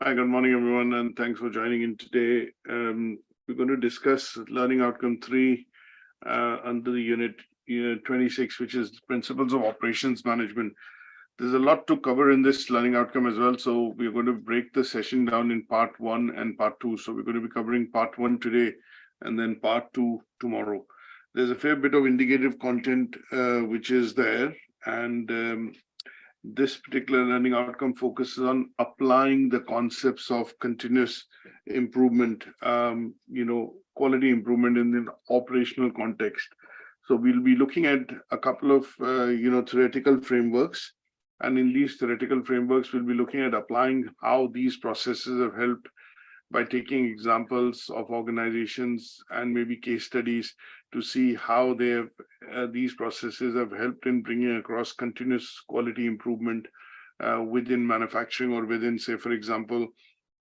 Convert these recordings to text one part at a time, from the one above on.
Hi, good morning, everyone, and thanks for joining in today. We're going to discuss Learning Outcome 3 under the unit 26, which is Principles of Operations Management. There's a lot to cover in this learning outcome as well, so we're going to break the session down in part 1 and part 2. So we're going to be covering part 1 today and then part 2 tomorrow. There's a fair bit of indicative content which is there, and this particular learning outcome focuses on applying the concepts of continuous improvement, quality improvement in the operational context. So we'll be looking at a couple of, theoretical frameworks. And in these theoretical frameworks, we'll be looking at applying how these processes have helped by taking examples of organizations and maybe case studies to see how they have these processes have helped in bringing across continuous quality improvement within manufacturing or within, say, for example,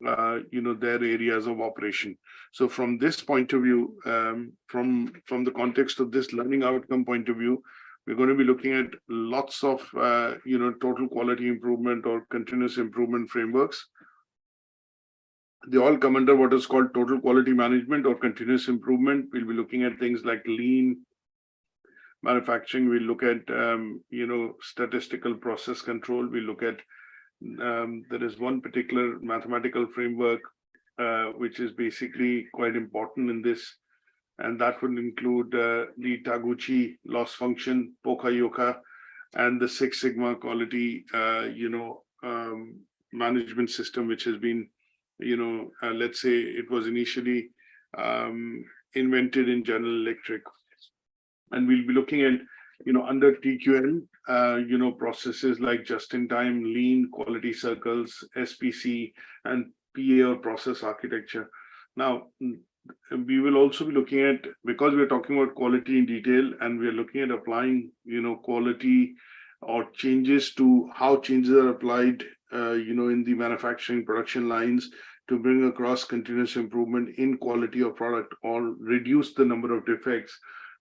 their areas of operation. So from this point of view, from the context of this learning outcome point of view, we're going to be looking at lots of, total quality improvement or continuous improvement frameworks. They all come under what is called total quality management or continuous improvement. We'll be looking at things like lean manufacturing. We'll look at, statistical process control. We'll look at, there is one particular mathematical framework, which is basically quite important in this. And that would include the Taguchi loss function, Poka-Yoka, and the Six Sigma quality, management system, which has been, let's say it was initially invented in General Electric. And we'll be looking at, under TQM, processes like just-in-time, lean, quality circles, SPC, and PA or process architecture. Now, we will also be looking at, because we're talking about quality in detail, and we're looking at applying, quality or changes to how changes are applied, in the manufacturing production lines to bring across continuous improvement in quality of product or reduce the number of defects.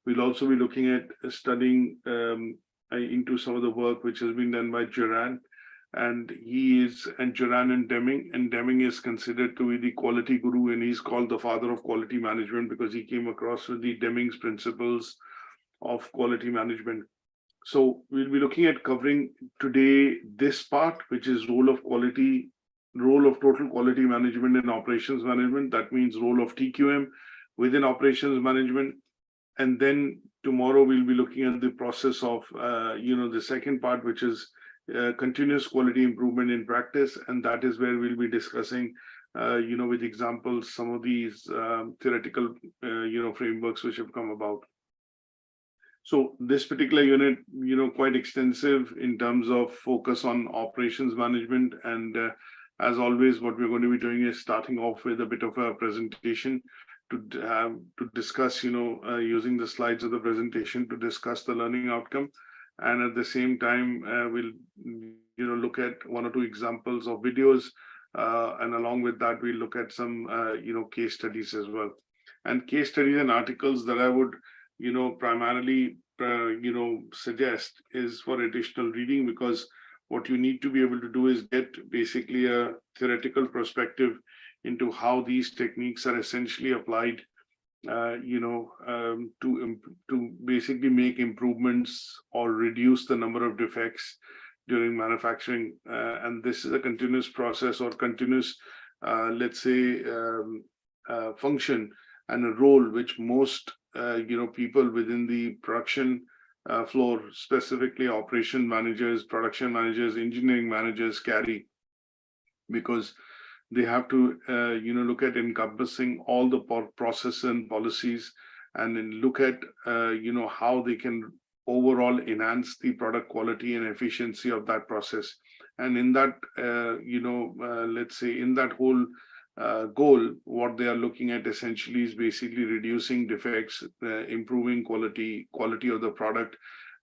We'll also be looking at studying into some of the work which has been done by Juran, and Juran and Deming is considered to be the quality guru, and he's called the father of quality management because he came across with the Deming's principles of quality management. So we'll be looking at covering today this part, which is role of total quality management in operations management. That means role of TQM within operations management. And then tomorrow we'll be looking at the process of, the second part, which is continuous quality improvement in practice. And that is where we'll be discussing, with examples, some of these theoretical, frameworks which have come about. So this particular unit, quite extensive in terms of focus on operations management. And as always, what we're going to be doing is starting off with a bit of a presentation to discuss, using the slides of the presentation to discuss the learning outcome. And at the same time, we'll, look at one or two examples of videos. And along with that, we'll look at some, case studies as well. And case studies and articles that I would, primarily, suggest is for additional reading, because what you need to be able to do is get basically a theoretical perspective into how these techniques are essentially applied, to basically make improvements or reduce the number of defects during manufacturing. And this is a continuous process or continuous, let's say, function and a role which most, people within the production floor, specifically operation managers, production managers, engineering managers carry, because they have to, look at encompassing all the process and policies, and then look at, how they can overall enhance the product quality and efficiency of that process. And in that, let's say, in that whole goal, what they are looking at essentially is basically reducing defects, improving quality of the product,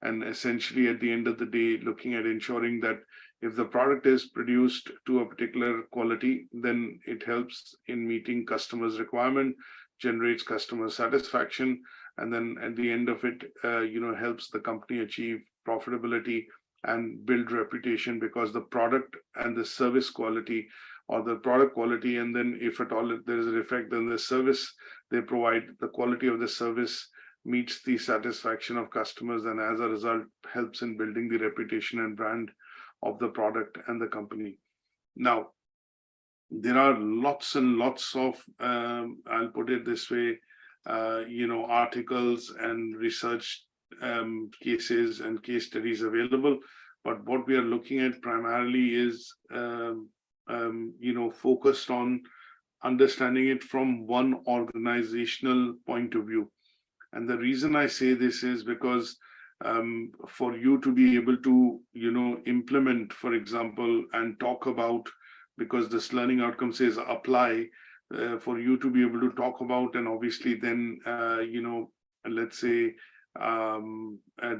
and essentially at the end of the day, looking at ensuring that if the product is produced to a particular quality, then it helps in meeting customers' requirement, generates customer satisfaction, and then at the end of it, helps the company achieve profitability and build reputation, because the product and the service quality, or the product quality, and then if at all there is a defect, then the service they provide, the quality of the service meets the satisfaction of customers, and as a result helps in building the reputation and brand of the product and the company. Now, there are lots and lots of, I'll put it this way, articles and research cases and case studies available. But what we are looking at primarily is, focused on understanding it from one organizational point of view. And the reason I say this is because for you to be able to, implement, for example, and talk about, because this learning outcome says apply, for you to be able to talk about, and obviously then, let's say,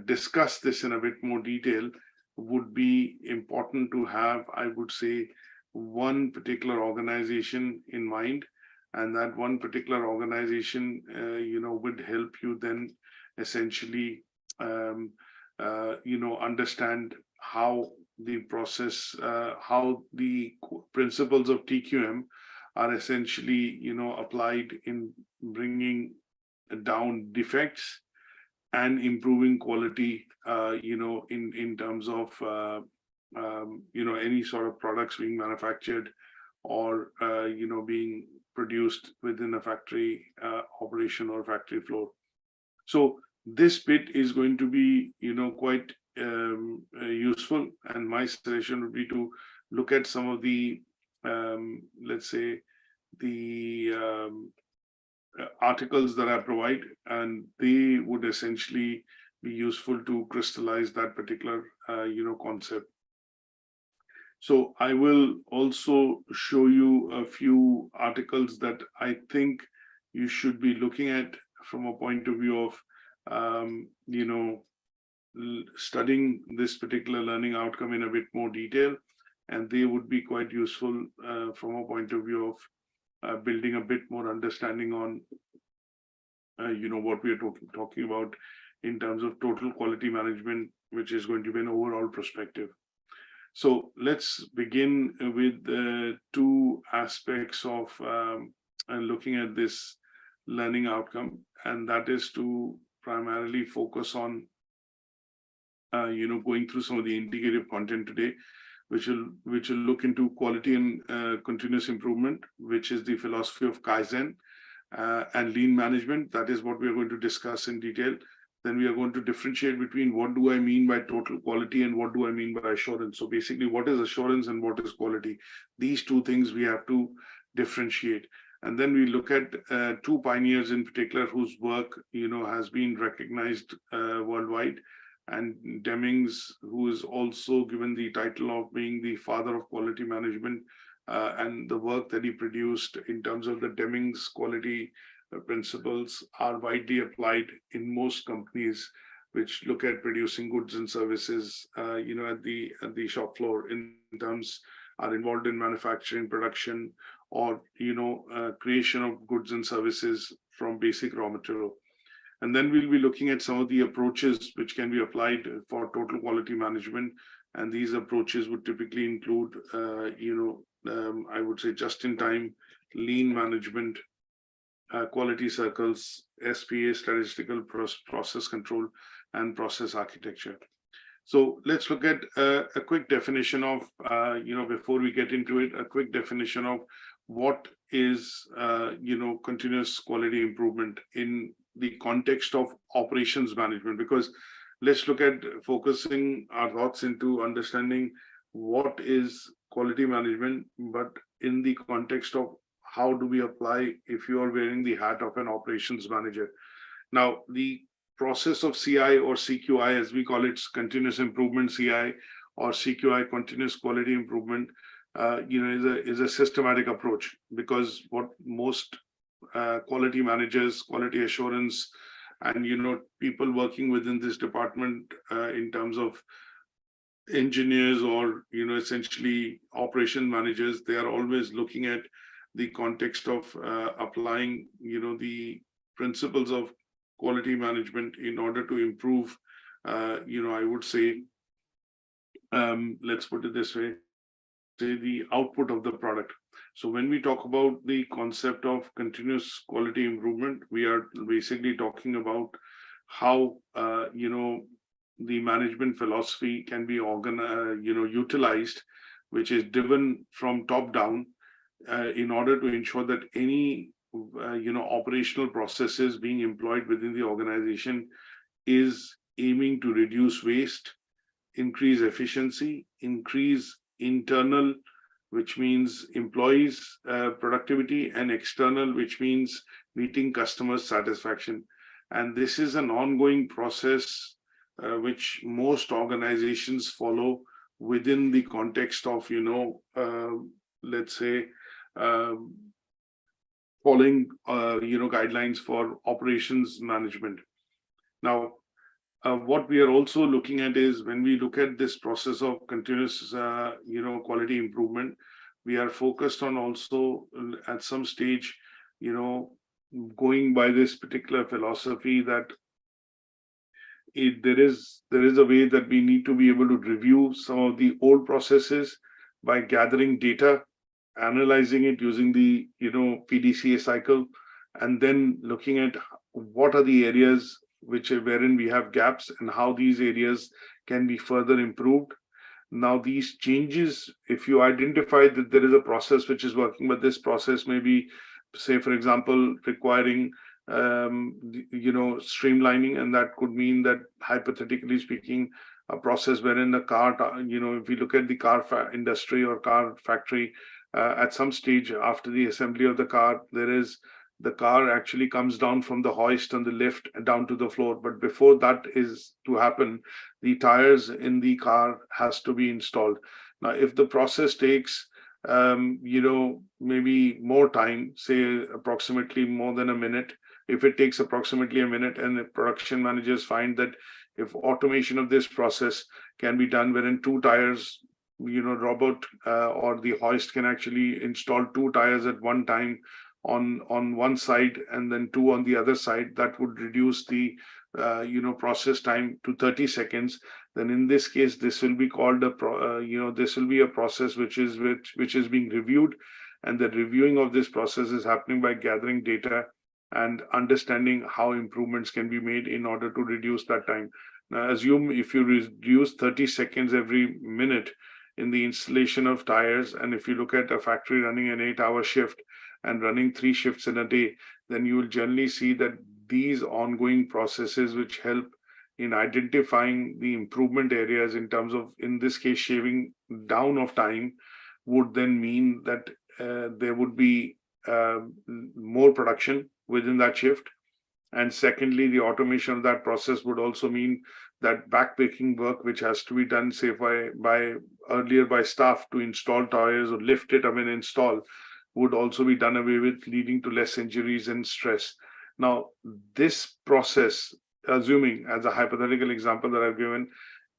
discuss this in a bit more detail, would be important to have, I would say, one particular organization in mind. And that one particular organization, would help you then essentially, understand how the process, how the principles of TQM are essentially, applied in bringing down defects and improving quality, in terms of, any sort of products being manufactured or, being produced within a factory operation or factory floor. So this bit is going to be, quite useful, and my suggestion would be to look at some of the, let's say, the articles that I provide, and they would essentially be useful to crystallize that particular, concept. So I will also show you a few articles that I think you should be looking at from a point of view of, studying this particular learning outcome in a bit more detail, and they would be quite useful from a point of view of building a bit more understanding on, what we are talking about in terms of total quality management, which is going to be an overall perspective. So let's begin with two aspects of looking at this learning outcome, and that is to primarily focus on, going through some of the indicative content today, which will look into quality and continuous improvement, which is the philosophy of Kaizen and lean management. That is what we are going to discuss in detail. Then we are going to differentiate between what do I mean by total quality and what do I mean by assurance. So basically, what is assurance and what is quality? These two things we have to differentiate. And then we look at two pioneers in particular whose work, has been recognized worldwide. And Demings, who is also given the title of being the father of quality management, and the work that he produced in terms of the Demings quality principles are widely applied in most companies which look at producing goods and services, at the shop floor, in terms are involved in manufacturing, production, or creation of goods and services from basic raw material. And then we'll be looking at some of the approaches which can be applied for total quality management, and these approaches would typically include, I would say, just-in-time, lean management, quality circles, SPA, statistical process control, and process architecture. So let's look at a quick definition of, before we get into it, a quick definition of what is, continuous quality improvement in the context of operations management. Because let's look at focusing our thoughts into understanding what is quality management, but in the context of how do we apply if you are wearing the hat of an operations manager. Now, the process of CI or CQI, as we call it, continuous improvement CI, or CQI, continuous quality improvement, is a systematic approach, because what most quality managers, quality assurance, and people working within this department in terms of engineers or essentially operation managers, they are always looking at the context of applying the principles of quality management in order to improve I would say let's put it this way, say the output of the product. So when we talk about the concept of continuous quality improvement, we are basically talking about how the management philosophy can be utilized, which is driven from top down, in order to ensure that any operational processes being employed within the organization is aiming to reduce waste, increase efficiency, increase internal, which means employees' productivity, and external, which means meeting customers' satisfaction. And this is an ongoing process which most organizations follow within the context of, let's say, following, guidelines for operations management. Now, what we are also looking at is when we look at this process of continuous, quality improvement, we are focused on also at some stage, going by this particular philosophy that there is a way that we need to be able to review some of the old processes by gathering data, analyzing it using the PDCA cycle, and then looking at what are the areas wherein we have gaps and how these areas can be further improved. Now, these changes, if you identify that there is a process which is working, but this process may be, say, for example, requiring streamlining, and that could mean that, hypothetically speaking, a process wherein the car, if we look at the car industry or car factory, at some stage after the assembly of the car, the car actually comes down from the hoist on the lift down to the floor. But before that is to happen, the tires in the car has to be installed. Now, if the process takes, maybe more time, say approximately more than a minute, if it takes approximately a minute, and the production managers find that if automation of this process can be done wherein two tires, robot or the hoist can actually install two tires at one time on one side and then two on the other side, that would reduce the process time to 30 seconds. Then in this case, this will be called this will be a process which is being reviewed, and the reviewing of this process is happening by gathering data and understanding how improvements can be made in order to reduce that time. Now, assume if you reduce 30 seconds every minute in the installation of tires, and if you look at a factory running an 8-hour shift and running 3 shifts in a day, then you will generally see that these ongoing processes, which help in identifying the improvement areas in terms of, in this case, shaving down of time, would then mean that there would be more production within that shift. And secondly, the automation of that process would also mean that backbreaking work, which has to be done, say, earlier by staff to install tires or lift it up and install, would also be done away with, leading to less injuries and stress. Now, this process, assuming as a hypothetical example that I've given,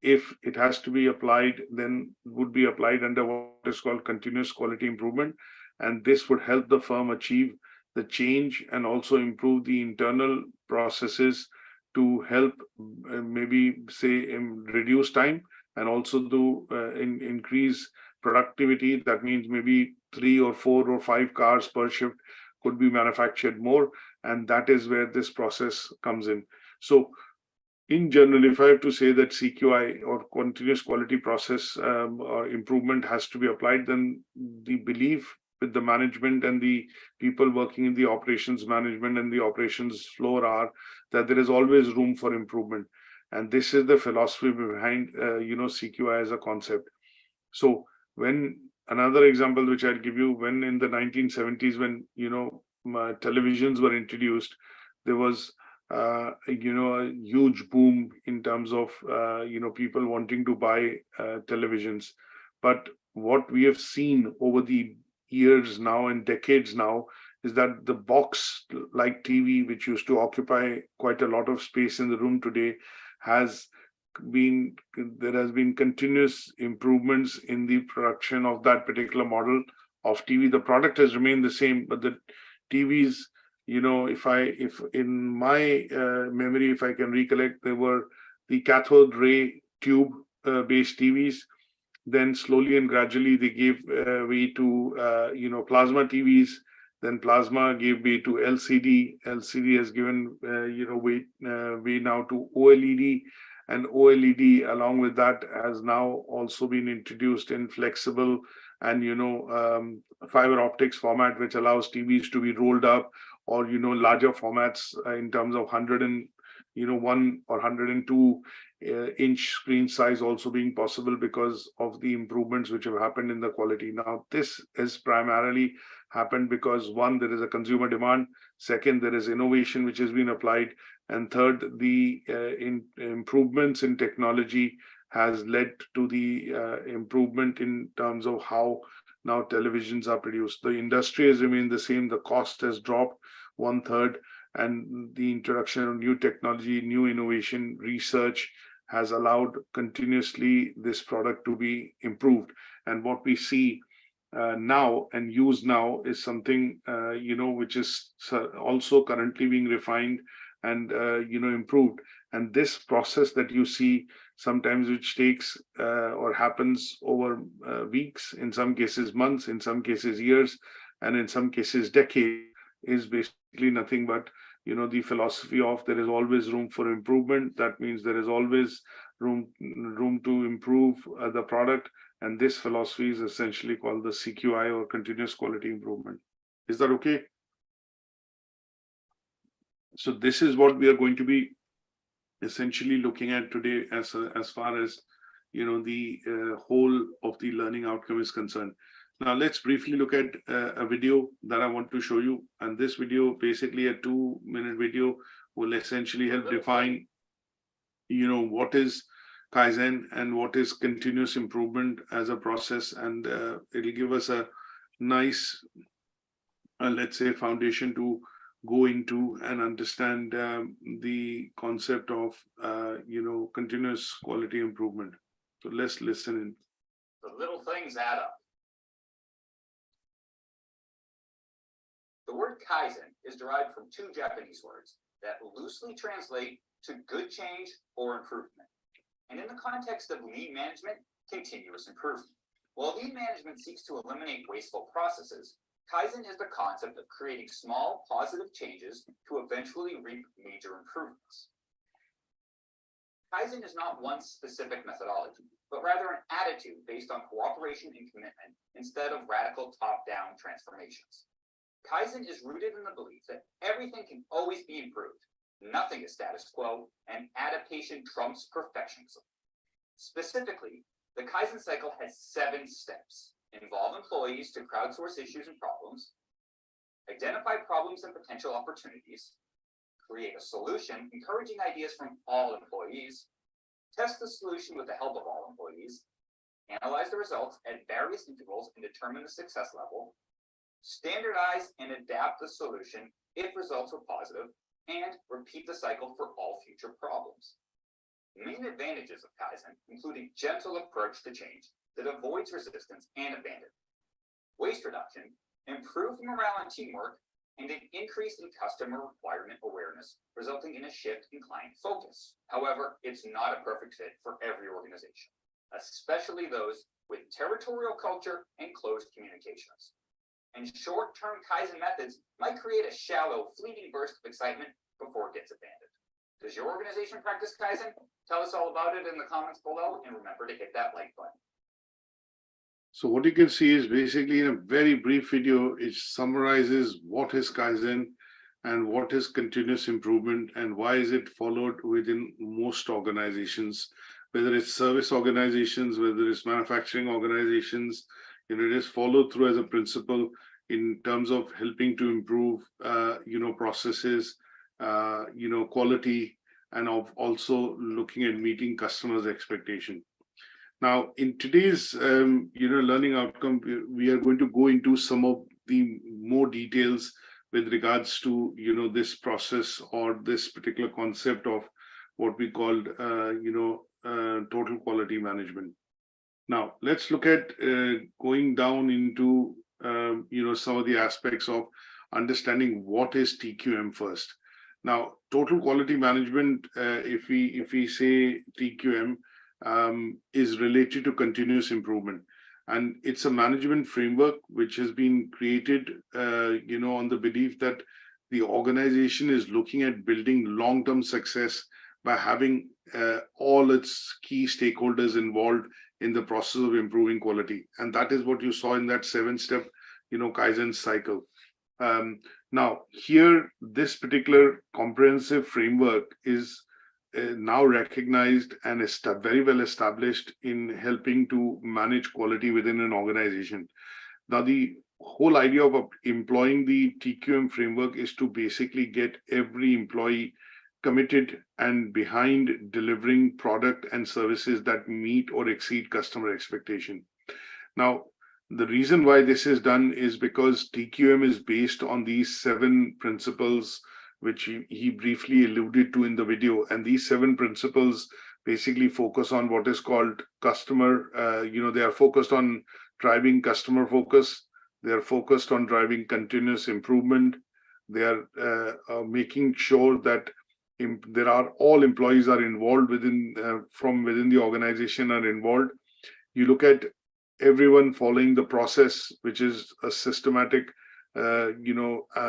if it has to be applied, then would be applied under what is called continuous quality improvement. And this would help the firm achieve the change and also improve the internal processes to help maybe, say, reduce time and also to increase productivity. That means maybe 3 or 4 or 5 cars per shift could be manufactured more, and that is where this process comes in. So in general, if I have to say that CQI or continuous quality process or improvement has to be applied, then the belief with the management and the people working in the operations management and the operations floor are that there is always room for improvement. And this is the philosophy behind CQI as a concept. So when another example which I'll give you, when in the 1970s, when televisions were introduced, there was a huge boom in terms of people wanting to buy televisions. But what we have seen over the years now and decades now is that the box like TV, which used to occupy quite a lot of space in the room today, there has been continuous improvements in the production of that particular model of TV. The product has remained the same, but the TVs, if in my memory, if I can recollect, there were the cathode ray tube based TVs, Then slowly and gradually they gave way to plasma TVs. Then plasma gave way to LCD. LCD has given way now to OLED, and OLED along with that has now also been introduced in flexible and fiber optics format, which allows TVs to be rolled up, or larger formats in terms of 101 or 102 inch screen size also being possible because of the improvements which have happened in the quality. Now, this is primarily happened because, one, there is a consumer demand, second, there is innovation which has been applied, and third, the improvements in technology has led to the improvement in terms of how now televisions are produced. The industry has remained the same, the cost has dropped 1/3, and the introduction of new technology, new innovation, research has allowed continuously this product to be improved. And what we see now and use now is something which is also currently being refined and improved. And this process that you see sometimes, which takes or happens over weeks, in some cases months, in some cases years, and in some cases decades, is basically nothing but the philosophy of there is always room for improvement. That means there is always room to improve the product, and this philosophy is essentially called the CQI, or continuous quality improvement. Is that okay? So this is what we are going to be essentially looking at today as far as the whole of the learning outcome is concerned. Now let's briefly look at a video that I want to show you, and this video, basically a 2-minute video, will essentially help define what is Kaizen and what is continuous improvement as a process, and it'll give us a nice let's say foundation to go into and understand the concept of continuous quality improvement. So let's listen in. The little things add up. The word Kaizen is derived from 2 Japanese words that loosely translate to good change or improvement. And in the context of lean management, continuous improvement. While lean management seeks to eliminate wasteful processes, Kaizen is the concept of creating small positive changes to eventually reap major improvements. Kaizen is not one specific methodology, but rather an attitude based on cooperation and commitment instead of radical top-down transformations. Kaizen is rooted in the belief that everything can always be improved, nothing is status quo, and adaptation trumps perfectionism. Specifically, the Kaizen cycle has 7 steps. Involve employees to crowdsource issues and problems, identify problems and potential opportunities, create a solution encouraging ideas from all employees, test the solution with the help of all employees, analyze the results at various intervals and determine the success level, standardize and adapt the solution if results were positive, and repeat the cycle for all future problems. Main advantages of Kaizen include a gentle approach to change that avoids resistance and abandonment, waste reduction, improved morale and teamwork, and an increase in customer requirement awareness, resulting in a shift in client focus. However, it's not a perfect fit for every organization, especially those with territorial culture and closed communications. And short-term Kaizen methods might create a shallow, fleeting burst of excitement before it gets abandoned. Does your organization practice Kaizen? Tell us all about it in the comments below, and remember to hit that like button. So what you can see is basically in a very brief video, it summarizes what is Kaizen and what is continuous improvement and why is it followed within most organizations, whether it's service organizations, whether it's manufacturing organizations. It is followed through as a principle in terms of helping to improve, processes, quality, and of also looking at meeting customers' expectation. Now, in today's, learning outcome, we are going to go into some of the more details with regards to, this process or this particular concept of what we called, total quality management. Now, let's look at going down into, some of the aspects of understanding what is TQM first. Now, total quality management, if we say TQM, is related to continuous improvement. And it's a management framework which has been created, on the belief that the organization is looking at building long-term success by having all its key stakeholders involved in the process of improving quality. And that is what you saw in that 7-step, Kaizen cycle. Now, here, this particular comprehensive framework is now recognized and is very well established in helping to manage quality within an organization. Now, the whole idea of employing the TQM framework is to basically get every employee committed and behind delivering product and services that meet or exceed customer expectation. Now, the reason why this is done is because TQM is based on these 7 principles, which he briefly alluded to in the video. And these 7 principles basically focus on what is called customer, they are focused on driving customer focus. They are focused on driving continuous improvement. They are making sure that all employees are involved from within the organization are involved. You look at everyone following the process, which is a systematic, a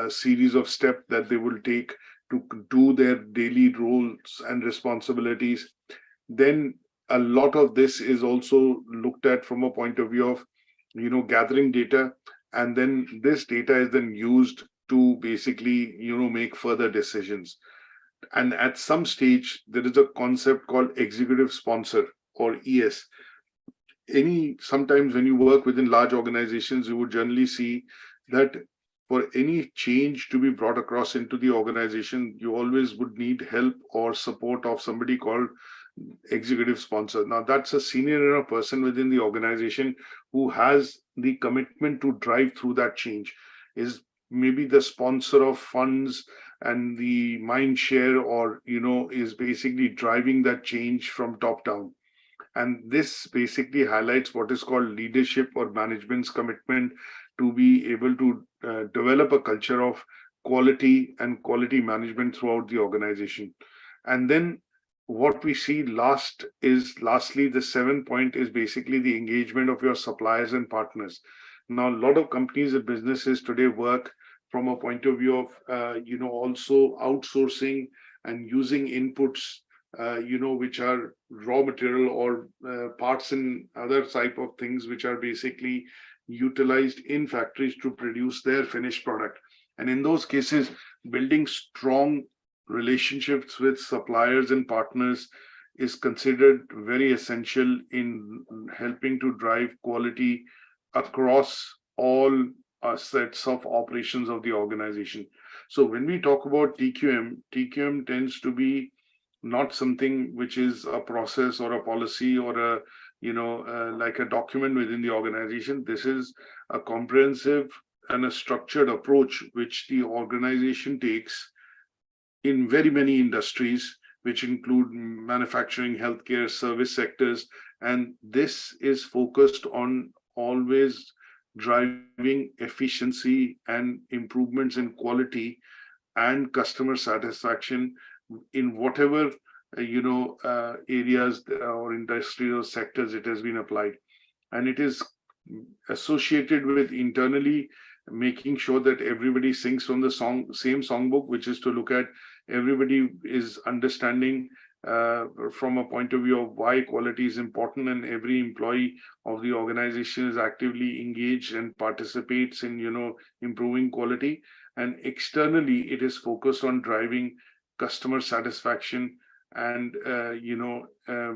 series of steps that they will take to do their daily roles and responsibilities. Then a lot of this is also looked at from a point of view of, gathering data. And then this data is then used to basically, make further decisions. And at some stage, there is a concept called executive sponsor, or ES. Sometimes when you work within large organizations, you would generally see that for any change to be brought across into the organization, you always would need help or support of somebody called executive sponsor. Now, that's a senior person within the organization who has the commitment to drive through that change, is maybe the sponsor of funds and the mind share, or, is basically driving that change from top down. And this basically highlights what is called leadership or management's commitment to be able to develop a culture of quality and quality management throughout the organization. And then what we see lastly, the 7th point is basically the engagement of your suppliers and partners. Now, a lot of companies and businesses today work from a point of view of, also outsourcing and using inputs, which are raw material or parts and other type of things, which are basically utilized in factories to produce their finished product. And in those cases, building strong relationships with suppliers and partners is considered very essential in helping to drive quality across all sets of operations of the organization. So when we talk about TQM tends to be not something which is a process or a policy or like a document within the organization. This is a comprehensive and a structured approach which the organization takes in very many industries, which include manufacturing, healthcare, service sectors. And this is focused on always driving efficiency and improvements in quality and customer satisfaction in whatever areas or industries or sectors it has been applied. And it is associated with internally making sure that everybody sings from the same songbook, which is to look at everybody is understanding from a point of view of why quality is important, and every employee of the organization is actively engaged and participates in improving quality. And externally, it is focused on driving customer satisfaction and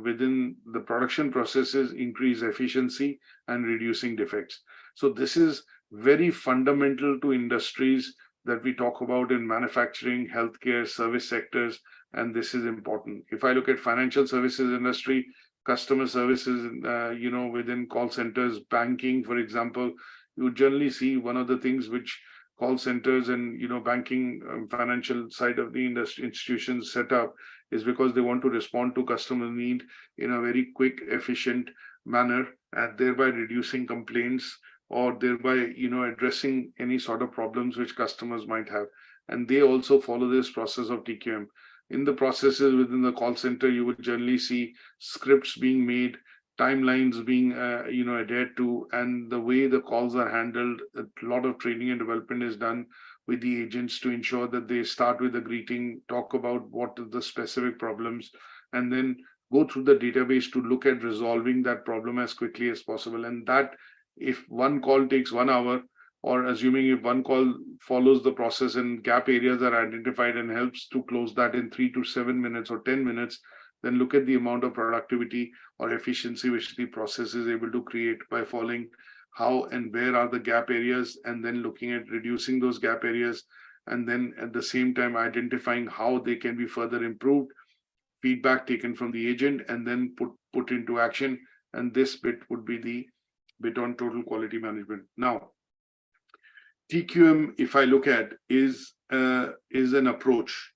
within the production processes, increase efficiency and reducing defects. So this is very fundamental to industries that we talk about in manufacturing, healthcare, service sectors, and this is important. If I look at financial services industry, customer services, within call centers, banking, for example, you generally see one of the things which call centers and banking, financial side of the industry institutions set up is because they want to respond to customer need in a very quick, efficient manner, and thereby reducing complaints or thereby addressing any sort of problems which customers might have. And they also follow this process of TQM. in the processes within the call center, you would generally see scripts being made, timelines being adhered to, and the way the calls are handled. A lot of training and development is done with the agents to ensure that they start with a greeting, talk about what are the specific problems, and then go through the database to look at resolving that problem as quickly as possible. And that, if one call takes 1 hour, or assuming if one call follows the process and gap areas are identified and helps to close that in 3 to 7 minutes or 10 minutes, then look at the amount of productivity or efficiency which the process is able to create by following how and where are the gap areas, and then looking at reducing those gap areas, and then at the same time identifying how they can be further improved, feedback taken from the agent, and then put into action. And this bit would be the bit on total quality management. Now, TQM, if I look at, is an approach,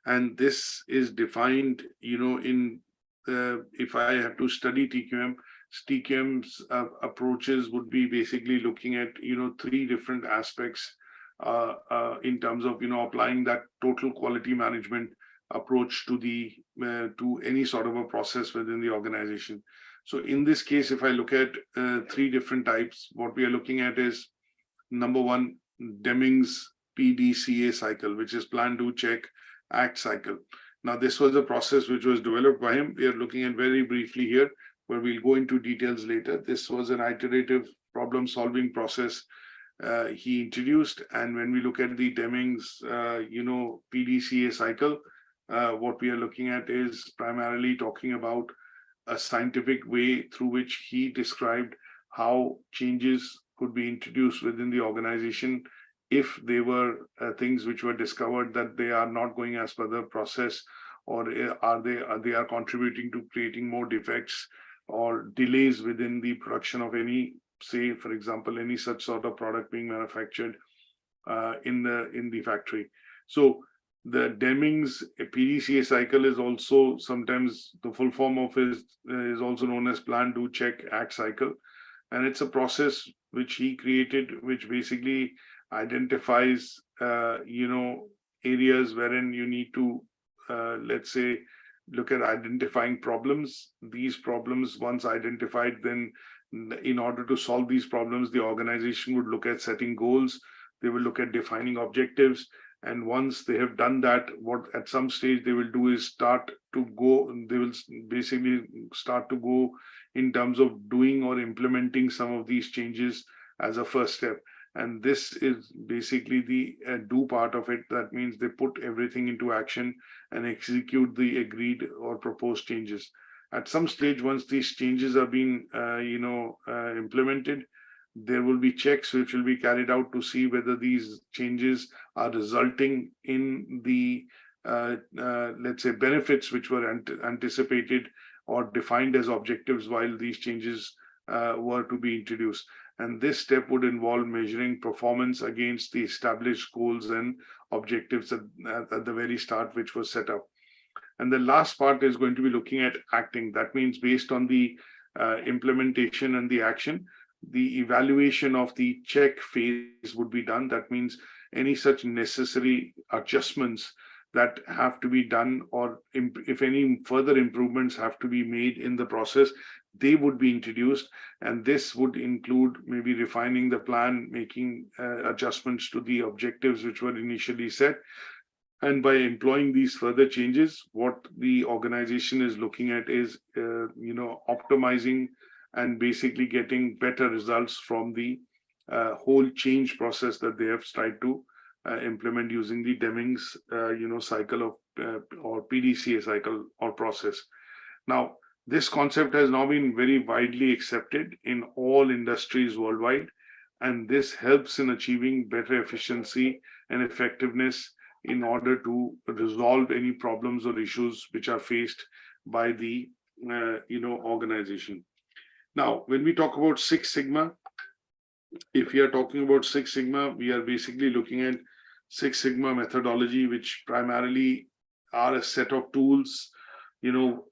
and this is defined, in if I have to study TQM's approaches would be basically looking at 3 different aspects in terms of applying that total quality management approach to to any sort of a process within the organization. So in this case, if I look at 3 different types, what we are looking at is, number 1, Deming's PDCA cycle, which is plan, do, check, act cycle. Now, this was a process which was developed by him. We are looking at very briefly here, but we'll go into details later. This was an iterative problem-solving process he introduced. And when we look at the Deming's, PDCA cycle, what we are looking at is primarily talking about a scientific way through which he described how changes could be introduced within the organization if they were things which were discovered that they are not going as per the process, or they are contributing to creating more defects or delays within the production of any, say, for example, any such sort of product being manufactured in the factory. So the Deming's PDCA cycle is also sometimes the full form of it is also known as plan, do, check, act cycle. And it's a process which he created, which basically identifies, areas wherein you need to, let's say, look at identifying problems. These problems, once identified, then in order to solve these problems, the organization would look at setting goals. They will look at defining objectives. And once they have done that, what at some stage they will do is they will basically start to go in terms of doing or implementing some of these changes as a first step. And this is basically the do part of it. That means they put everything into action and execute the agreed or proposed changes. At some stage, once these changes are being, implemented, there will be checks which will be carried out to see whether these changes are resulting in the, let's say, benefits which were anticipated or defined as objectives while these changes were to be introduced. And this step would involve measuring performance against the established goals and objectives at the very start, which was set up. And the last part is going to be looking at acting. That means based on the implementation and the action, the evaluation of the check phase would be done. That means any such necessary adjustments that have to be done, or if any further improvements have to be made in the process, they would be introduced. And this would include maybe refining the plan, making adjustments to the objectives which were initially set. And by employing these further changes, what the organization is looking at is, optimizing and basically getting better results from the whole change process that they have tried to implement using the Deming's, cycle of or PDCA cycle or process. Now, this concept has now been very widely accepted in all industries worldwide, and this helps in achieving better efficiency and effectiveness in order to resolve any problems or issues which are faced by the organization. Now, when we talk about Six Sigma, if we are talking about Six Sigma, we are basically looking at Six Sigma methodology, which primarily are a set of tools,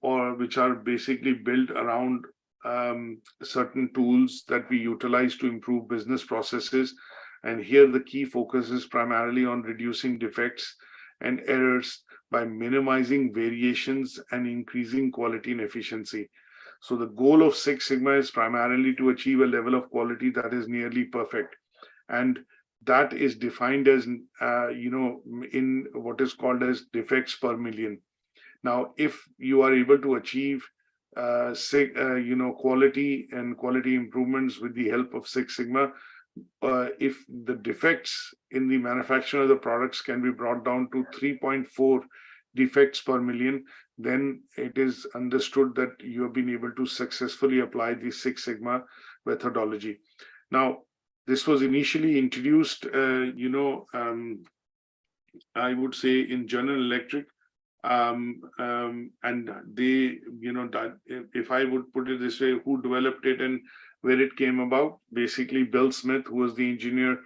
or which are basically built around certain tools that we utilize to improve business processes. And here the key focus is primarily on reducing defects and errors by minimizing variations and increasing quality and efficiency. So the goal of Six Sigma is primarily to achieve a level of quality that is nearly perfect. And that is defined as, in what is called as defects per million. Now, if you are able to achieve quality and quality improvements with the help of Six Sigma, if the defects in the manufacture of the products can be brought down to 3.4 defects per million, then it is understood that you have been able to successfully apply the Six Sigma methodology. Now, this was initially introduced, I would say in General Electric, and they, if I would put it this way, who developed it and where it came about, basically Bill Smith, who was the engineer,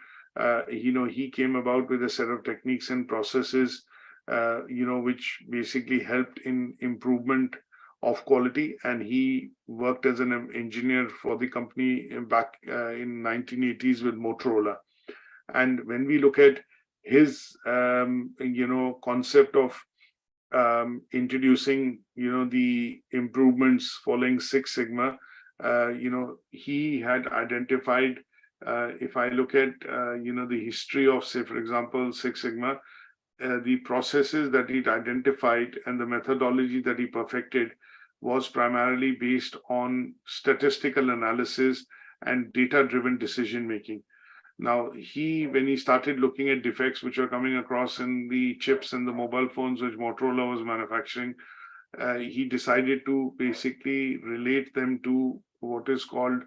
he came about with a set of techniques and processes, which basically helped in improvement of quality. And he worked as an engineer for the company back in 1980s with Motorola. And when we look at his, concept of introducing, the improvements following Six Sigma, he had identified, if I look at, the history of, say, for example, Six Sigma, the processes that he identified and the methodology that he perfected was primarily based on statistical analysis and data-driven decision-making. Now, when he started looking at defects which are coming across in the chips and the mobile phones which Motorola was manufacturing, he decided to basically relate them to what is called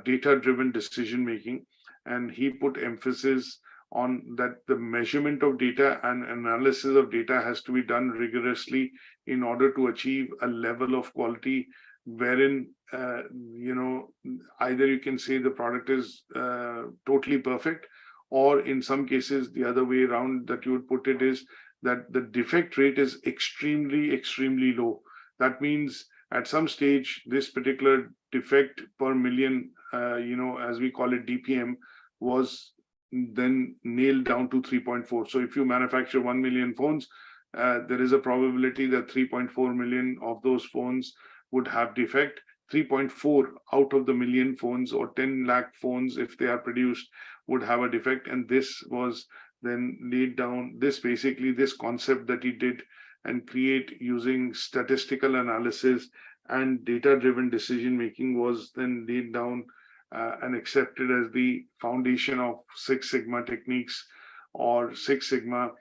data-driven decision-making. And he put emphasis on that the measurement of data and analysis of data has to be done rigorously in order to achieve a level of quality wherein, either you can say the product is totally perfect, or in some cases, the other way around that you would put it is that the defect rate is extremely, extremely low. That means at some stage, this particular defect per million, as we call it DPM, was then nailed down to 3.4. So if you manufacture 1 million phones, there is a probability that 3.4 million of those phones would have defect. 3.4 out of the million phones, or 10 lakh phones, if they are produced, would have a defect. And this was then laid down, this concept that he did and create using statistical analysis and data-driven decision-making was then laid down and accepted as the foundation of Six Sigma techniques, or Six Sigma,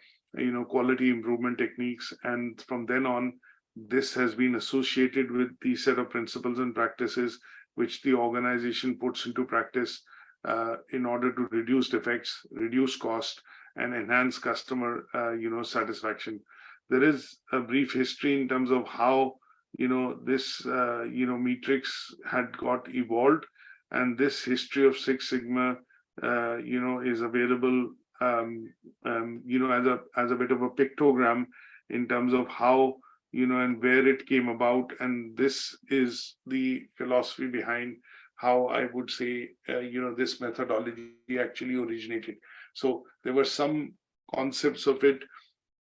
quality improvement techniques. And from then on, this has been associated with the set of principles and practices which the organization puts into practice in order to reduce defects, reduce cost, and enhance customer, satisfaction. There is a brief history in terms of how, this, matrix had got evolved, and this history of Six Sigma, is available, as a bit of a pictogram in terms of how, and where it came about. And this is the philosophy behind how I would say, this methodology actually originated. So there were some concepts of it,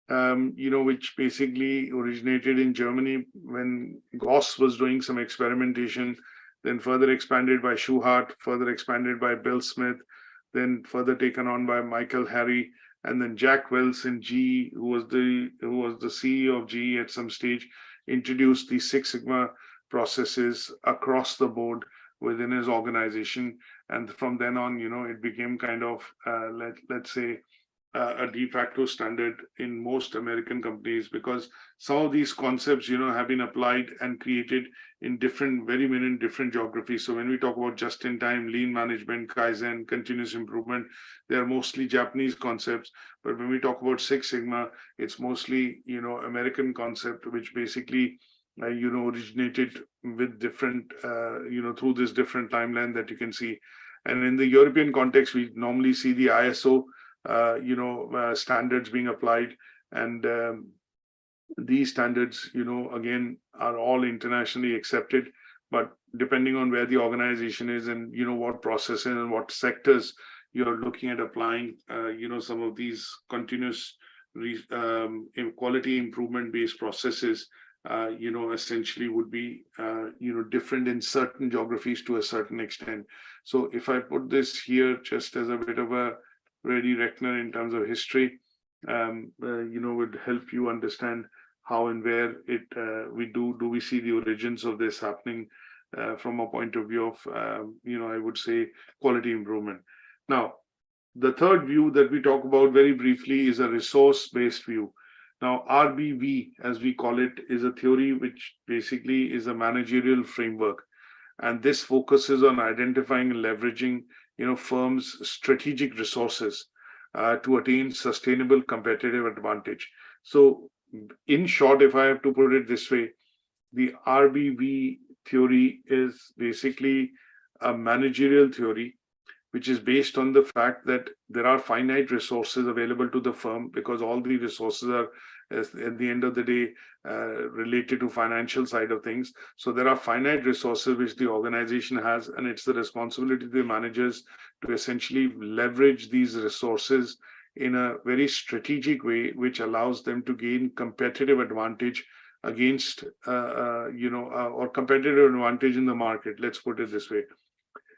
which basically originated in Germany when Gauss was doing some experimentation, then further expanded by Schuhart, further expanded by Bill Smith, then further taken on by Michael Harry, and then Jack Welch in GE, who was the CEO of GE at some stage, introduced the Six Sigma processes across the board within his organization. And from then on, it became kind of, let's say, a de facto standard in most American companies, because some of these concepts, have been applied and created in very many different geographies. So when we talk about just-in-time, lean management, Kaizen, continuous improvement, they are mostly Japanese concepts. But when we talk about Six Sigma, it's mostly, American concept, which basically, originated with different, through this different timeline that you can see. And in the European context, we normally see the ISO standards being applied, and these standards, again, are all internationally accepted, but depending on where the organization is and what processes and what sectors you're looking at applying, some of these continuous quality improvement based processes, essentially would be, different in certain geographies to a certain extent. So if I put this here just as a bit of a ready reckoner in terms of history, would help you understand how and where we see the origins of this happening from a point of view of, I would say, quality improvement. Now, the third view that we talk about very briefly is a resource-based view. Now, RBV, as we call it, is a theory which basically is a managerial framework. And this focuses on identifying and leveraging, firms' strategic resources to attain sustainable competitive advantage. So, in short, if I have to put it this way, the RBV theory is basically a managerial theory which is based on the fact that there are finite resources available to the firm, because all the resources are, at the end of the day, related to financial side of things. So there are finite resources which the organization has, and it's the responsibility of the managers to essentially leverage these resources in a very strategic way, which allows them to gain competitive advantage against, or competitive advantage in the market. Let's put it this way.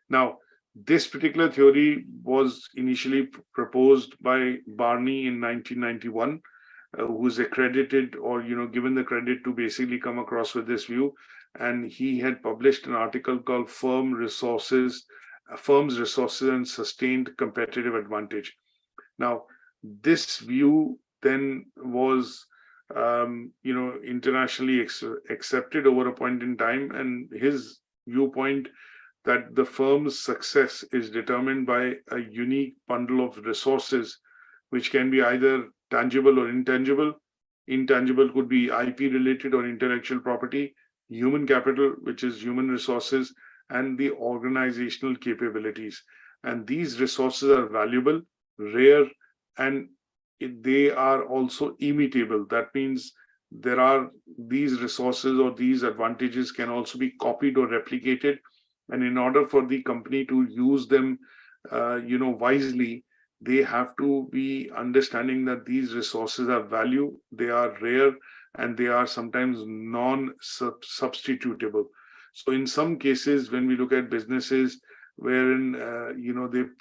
Now, this particular theory was initially proposed by Barney in 1991, who is accredited or, given the credit to basically come across with this view. And he had published an article called Firms, Resources and Sustained Competitive Advantage. Now, this view then was, internationally accepted over a point in time, and his viewpoint that the firm's success is determined by a unique bundle of resources, which can be either tangible or intangible. Intangible could be IP related or intellectual property, human capital, which is human resources, and the organizational capabilities. And these resources are valuable, rare, and they are also immutable. That means these resources or these advantages can also be copied or replicated. And in order for the company to use them, wisely, they have to be understanding that these resources have value, they are rare, and they are sometimes non-substitutable. So in some cases, when we look at businesses wherein,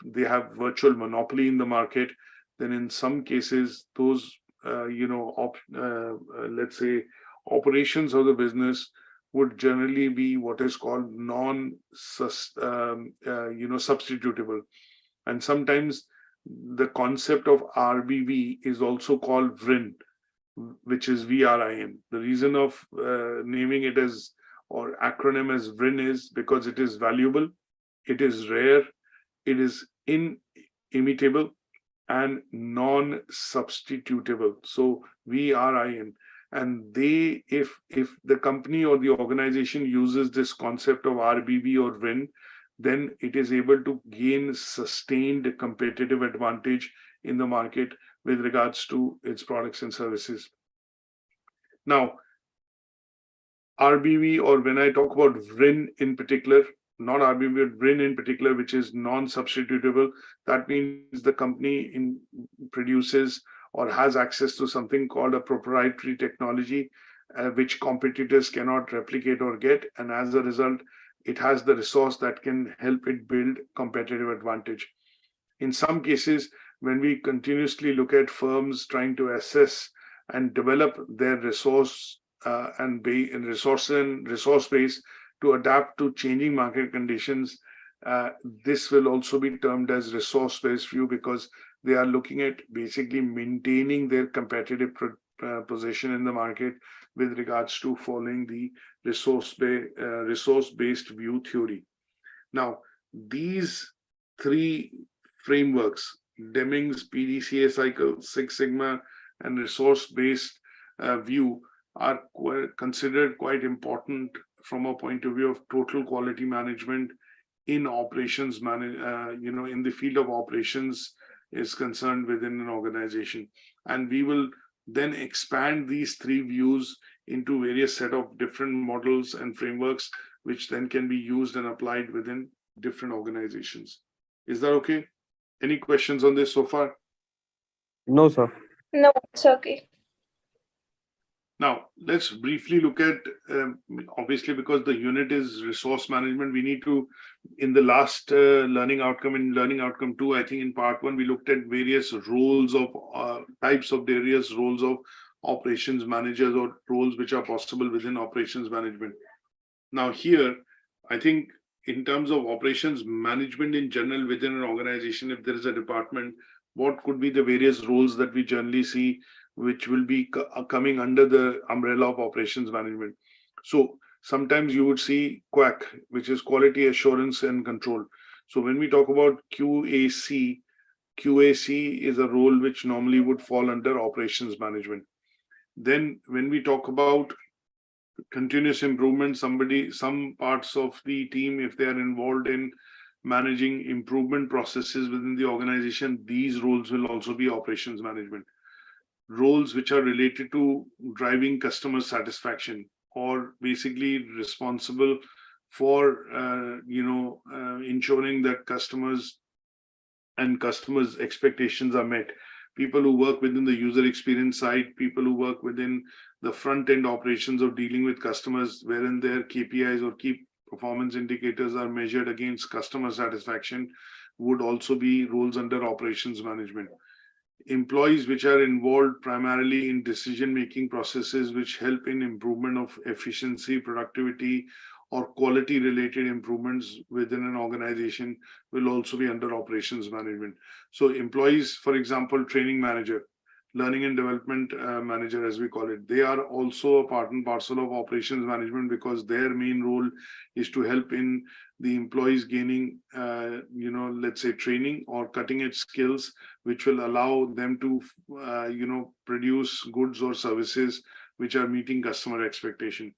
they have virtual monopoly in the market, then in some cases, those, let's say, operations of the business would generally be what is called substitutable. And sometimes the concept of RBV is also called VRIN, which is VRIN. The reason of naming it as, or acronym as VRIN, is because it is valuable, it is rare, it is inimitable, and non-substitutable. So VRIN. And if the company or the organization uses this concept of RBV or VRIN, then it is able to gain sustained competitive advantage in the market with regards to its products and services. Now, RBV, or when I talk about VRIN in particular, not RBV, but VRIN in particular, which is non-substitutable, that means the company produces or has access to something called a proprietary technology, which competitors cannot replicate or get. And as a result, it has the resource that can help it build competitive advantage. In some cases, when we continuously look at firms trying to assess and develop their resource resource base to adapt to changing market conditions, this will also be termed as resource-based view, because they are looking at basically maintaining their competitive position in the market with regards to following the resource-based view theory. Now, these three frameworks, Deming's PDCA cycle, Six Sigma, and resource-based view, are considered quite important from a point of view of total quality management in operations, in the field of operations is concerned within an organization. And we will then expand these three views into various set of different models and frameworks, which then can be used and applied within different organizations. Is that okay? Any questions on this so far? No, sir. No, it's okay. Now, let's briefly look at, obviously, because the unit is resource management, we need to, in the last learning outcome, in learning outcome 2, I think in part 1, we looked at various roles of types of various roles of operations managers or roles which are possible within operations management. Now here, I think in terms of operations management in general within an organization, if there is a department, what could be the various roles that we generally see which will be coming under the umbrella of operations management? So sometimes you would see QAC, which is quality assurance and control. So when we talk about QAC, QAC is a role which normally would fall under operations management. Then when we talk about continuous improvement, some parts of the team, if they are involved in managing improvement processes within the organization, these roles will also be operations management. Roles which are related to driving customer satisfaction or basically responsible for ensuring that customers' expectations are met. People who work within the user experience side, people who work within the front end operations of dealing with customers, wherein their KPIs or key performance indicators are measured against customer satisfaction, would also be roles under operations management. Employees which are involved primarily in decision-making processes which help in improvement of efficiency, productivity, or quality-related improvements within an organization will also be under operations management. So employees, for example, training manager, learning and development manager, as we call it, they are also a part and parcel of operations management because their main role is to help in the employees gaining, let's say training or cutting edge skills, which will allow them to, produce goods or services which are meeting customer expectation.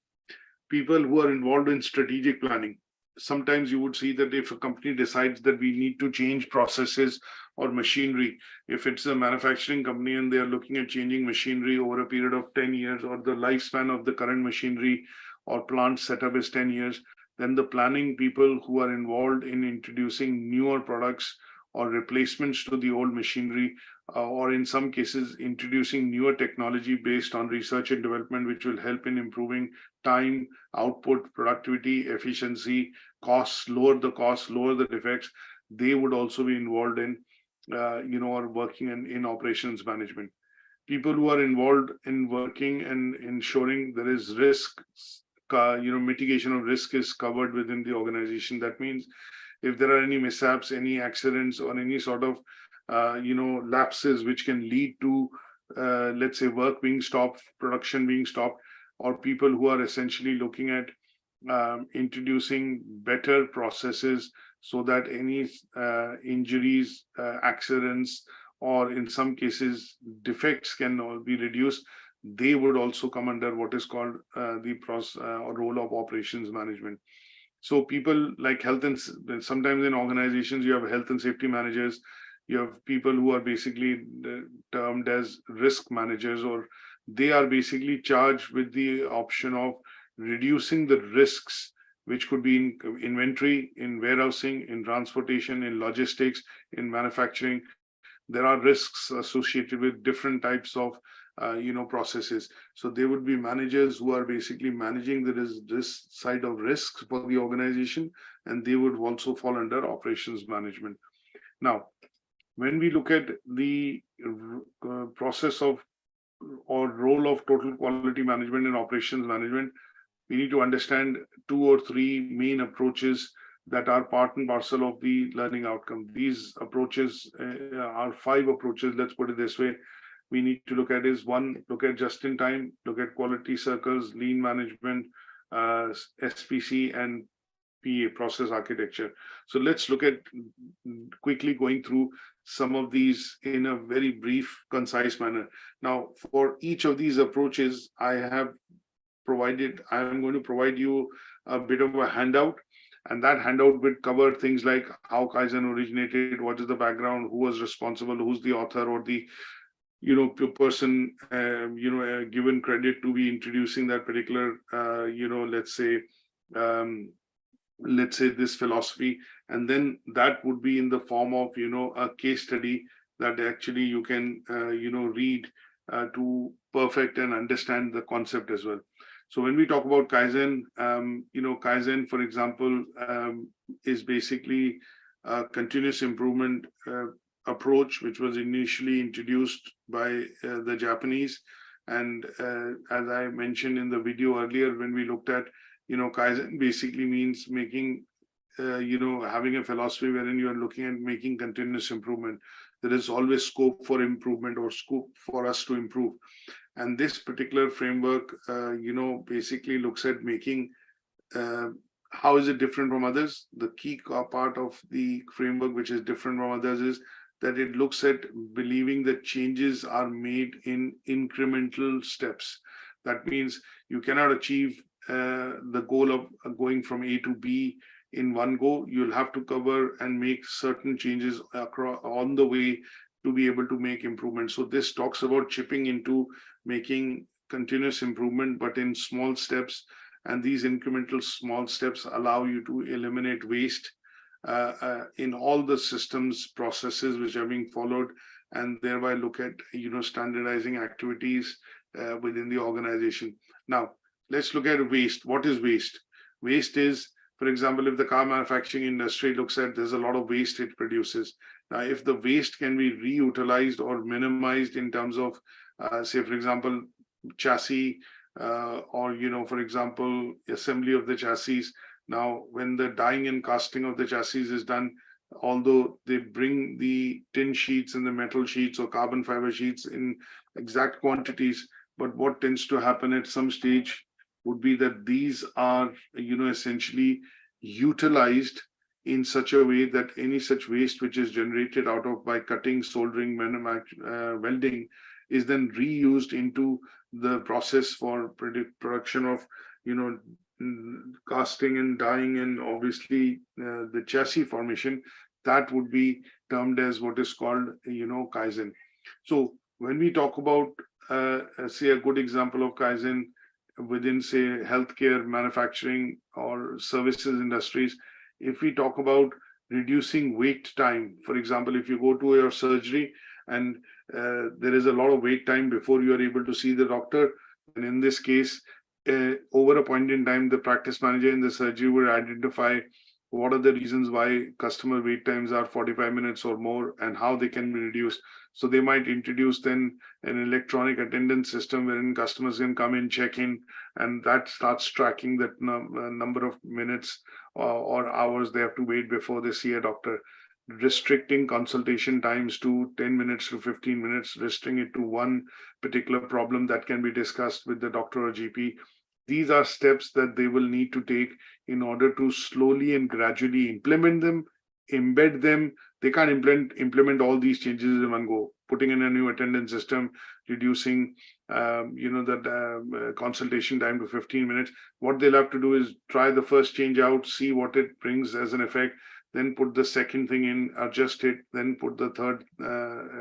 People who are involved in strategic planning. Sometimes you would see that if a company decides that we need to change processes or machinery, if it's a manufacturing company and they are looking at changing machinery over a period of 10 years or the lifespan of the current machinery or plant setup is 10 years, then the planning people who are involved in introducing newer products or replacements to the old machinery, or in some cases introducing newer technology based on research and development, which will help in improving time, output, productivity, efficiency, costs, lower the defects, they would also be involved in, or working in operations management. People who are involved in working and ensuring there is risk, mitigation of risk is covered within the organization. That means if there are any mishaps, any accidents, or any sort of, lapses which can lead to, let's say, work being stopped, production being stopped, or people who are essentially looking at introducing better processes so that any injuries, accidents, or in some cases defects can all be reduced, they would also come under what is called the role of operations management. So people like health and sometimes in organizations you have health and safety managers, you have people who are basically termed as risk managers, or they are basically charged with the option of reducing the risks which could be in inventory, in warehousing, in transportation, in logistics, in manufacturing. There are risks associated with different types of processes. So they would be managers who are basically managing this side of risks for the organization, and they would also fall under operations management. Now, when we look at the process of or role of total quality management and operations management, we need to understand 2 or 3 main approaches that are part and parcel of the learning outcome. These approaches are 5 approaches, let's put it this way. We need to look at is 1, look at just in time, look at quality circles, lean management, SPC, and PA, process architecture. So let's look at quickly going through some of these in a very brief, concise manner. Now, for each of these approaches, I'm going to provide you a bit of a handout, and that handout would cover things like how Kaizen originated, what is the background, who was responsible, who's the author or the person given credit to be introducing that particular let's say this philosophy, and then that would be in the form of a case study that actually you can, read to perfect and understand the concept as well. So when we talk about Kaizen, Kaizen, for example, is basically a continuous improvement approach, which was initially introduced by the Japanese. And as I mentioned in the video earlier, when we looked at, Kaizen basically means making, having a philosophy wherein you are looking at making continuous improvement. There is always scope for improvement or scope for us to improve. And this particular framework, basically looks at making, how is it different from others? The key part of the framework, which is different from others, is that it looks at believing that changes are made in incremental steps. That means you cannot achieve the goal of going from A to B in one go. You'll have to cover and make certain changes across on the way to be able to make improvements. So this talks about chipping into making continuous improvement, but in small steps. And these incremental small steps allow you to eliminate waste in all the systems processes which are being followed, and thereby look at standardizing activities within the organization. Now let's look at waste. What is waste? Waste is, for example, if the car manufacturing industry looks at, there's a lot of waste it produces. Now, if the waste can be reutilized or minimized in terms of, say, for example, chassis, or, for example, assembly of the chassis. Now, when the dyeing and casting of the chassis is done, although they bring the tin sheets and the metal sheets or carbon fiber sheets in exact quantities, but what tends to happen at some stage would be that these are, essentially utilized in such a way that any such waste which is generated out of by cutting, soldering, welding is then reused into the process for production of, casting and dyeing, and obviously the chassis formation. That would be termed as what is called, Kaizen. So when we talk about, say, a good example of Kaizen within, say, healthcare, manufacturing, or services industries, if we talk about reducing wait time, for example, if you go to your surgery and there is a lot of wait time before you are able to see the doctor, and in this case, over a point in time, the practice manager in the surgery will identify what are the reasons why customer wait times are 45 minutes or more and how they can be reduced. So they might introduce then an electronic attendance system wherein customers can come in, check in, and that starts tracking that number of minutes or hours they have to wait before they see a doctor. Restricting consultation times to 10 minutes to 15 minutes, restricting it to one particular problem that can be discussed with the doctor or GP. These are steps that they will need to take in order to slowly and gradually implement them, embed them. They can't implement all these changes in one go. Putting in a new attendance system, reducing consultation time to 15 minutes. What they'll have to do is try the first change out, see what it brings as an effect, then put the second thing in, adjust it, then put the third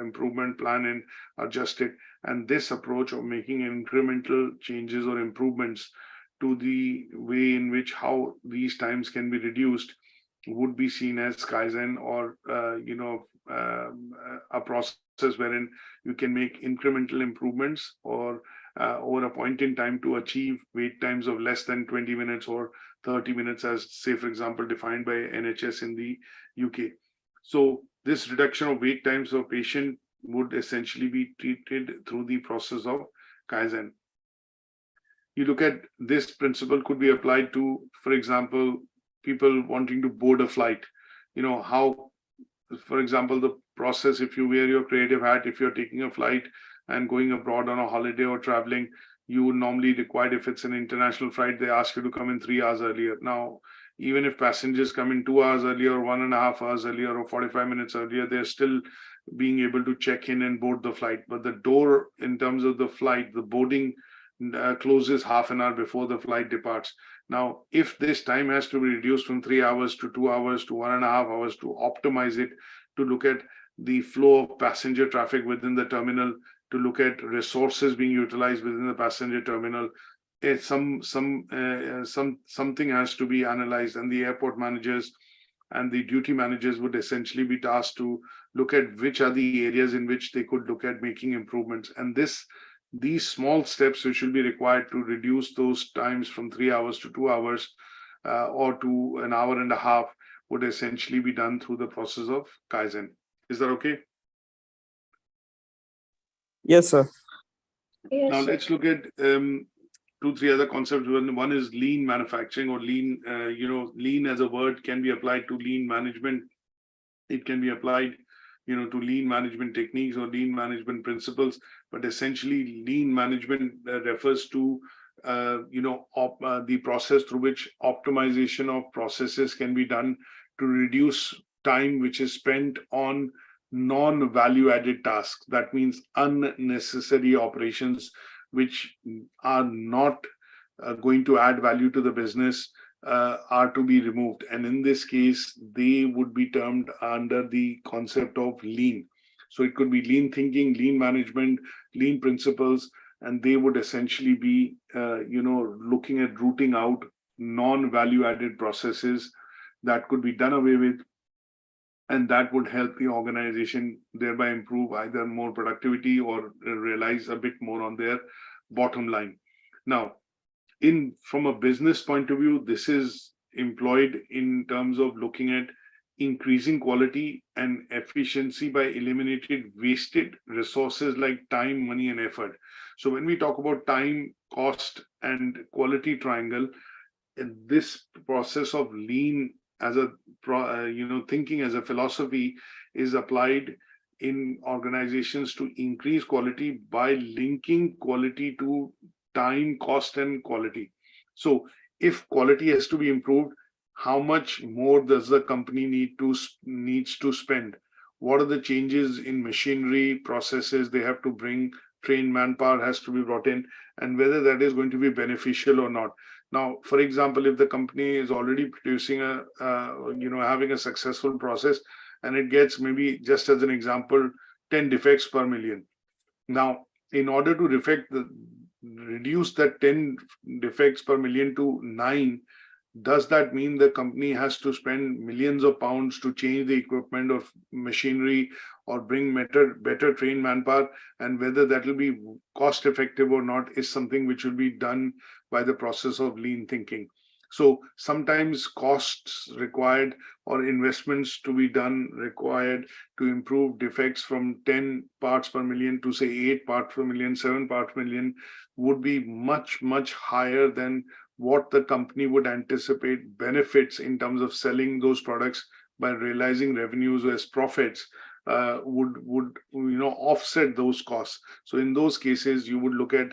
improvement plan in, adjust it. And this approach of making incremental changes or improvements to the way in which how these times can be reduced would be seen as Kaizen, or a process wherein you can make incremental improvements or over a point in time to achieve wait times of less than 20 minutes or 30 minutes, as, say, for example, defined by NHS in the UK. So this reduction of wait times of patient would essentially be treated through the process of Kaizen. You look at this principle could be applied to, for example, people wanting to board a flight. How, for example, the process, if you wear your creative hat, if you're taking a flight and going abroad on a holiday or traveling, you would normally require, if it's an international flight, they ask you to come in 3 hours earlier. Now, even if passengers come in 2 hours earlier, or 1.5 hours earlier, or 45 minutes earlier, they're still being able to check in and board the flight. But the door, in terms of the flight, the boarding closes half an hour before the flight departs. Now, if this time has to be reduced from 3 hours to 2 hours to 1.5 hours to optimize it, to look at the flow of passenger traffic within the terminal, to look at resources being utilized within the passenger terminal, something has to be analyzed, and the airport managers and the duty managers would essentially be tasked to look at which are the areas in which they could look at making improvements. And these small steps which will be required to reduce those times from 3 hours to 2 hours or to an hour and a half would essentially be done through the process of Kaizen. Is that okay? Yes, sir. Now let's look at 2-3 other concepts. One is lean manufacturing, or lean. Lean as a word can be applied to lean management. It can be applied, to lean management techniques or lean management principles. But essentially, lean management refers to the process through which optimization of processes can be done to reduce time which is spent on non-value added tasks. That means unnecessary operations which are not going to add value to the business are to be removed. And in this case, they would be termed under the concept of lean. So it could be lean thinking, lean management, lean principles, and they would essentially be, looking at rooting out non-value added processes that could be done away with. And that would help the organization thereby improve either more productivity or realize a bit more on their bottom line. Now, from a business point of view, this is employed in terms of looking at increasing quality and efficiency by eliminating wasted resources like time, money, and effort. So when we talk about time, cost, and quality triangle, this process of lean as a thinking as a philosophy is applied in organizations to increase quality by linking quality to time, cost, and quality. So if quality has to be improved, how much more does the company needs to spend? What are the changes in machinery, processes they have to bring? Trained manpower has to be brought in, and whether that is going to be beneficial or not. Now, for example, if the company is already producing having a successful process, and it gets, maybe just as an example, 10 defects per million. Now, in order to reduce that 10 defects per million to 9, does that mean the company has to spend millions of pounds to change the equipment or machinery or bring better trained manpower? And whether that will be cost effective or not is something which will be done by the process of lean thinking. So sometimes costs required or investments to be done required to improve defects from 10 parts per million to say 8 parts per million, 7 parts per million would be much, much higher than what the company would anticipate benefits in terms of selling those products by realizing revenues as profits would offset those costs. So in those cases, you would look at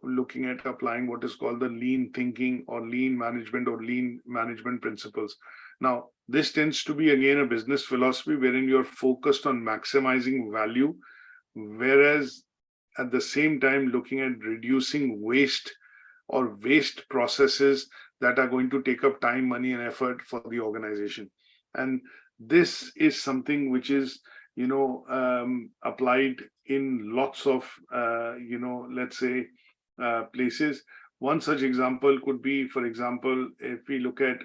looking at applying what is called the lean thinking or lean management principles. Now, this tends to be again a business philosophy wherein you're focused on maximizing value, whereas at the same time looking at reducing waste processes that are going to take up time, money, and effort for the organization. And this is something which is, applied in lots of, places. One such example could be, for example, if we look at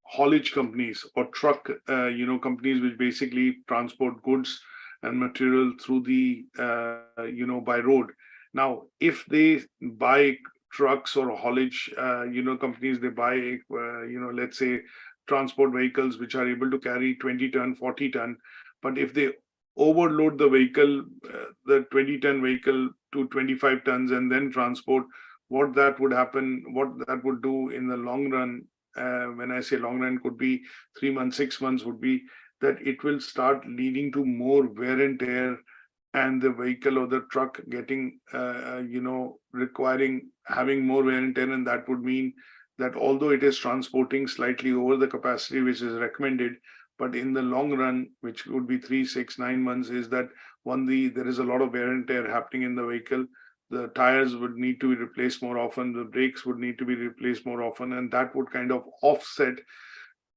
haulage companies or truck, companies which basically transport goods and material through the, by road. Now, if they buy trucks or haulage, companies, they buy, let's say, transport vehicles which are able to carry 20 ton, 40 ton. But if they overload the vehicle, the 20-ton vehicle to 25 tons and then transport, what that would do in the long run, when I say long run, could be 3 months, 6 months, would be that it will start leading to more wear and tear, and the vehicle or the truck getting, requiring having more wear and tear. And that would mean that although it is transporting slightly over the capacity which is recommended, but in the long run, which would be 3, 6, 9 months, is that there is a lot of wear and tear happening in the vehicle. The tires would need to be replaced more often. The brakes would need to be replaced more often. And that would kind of offset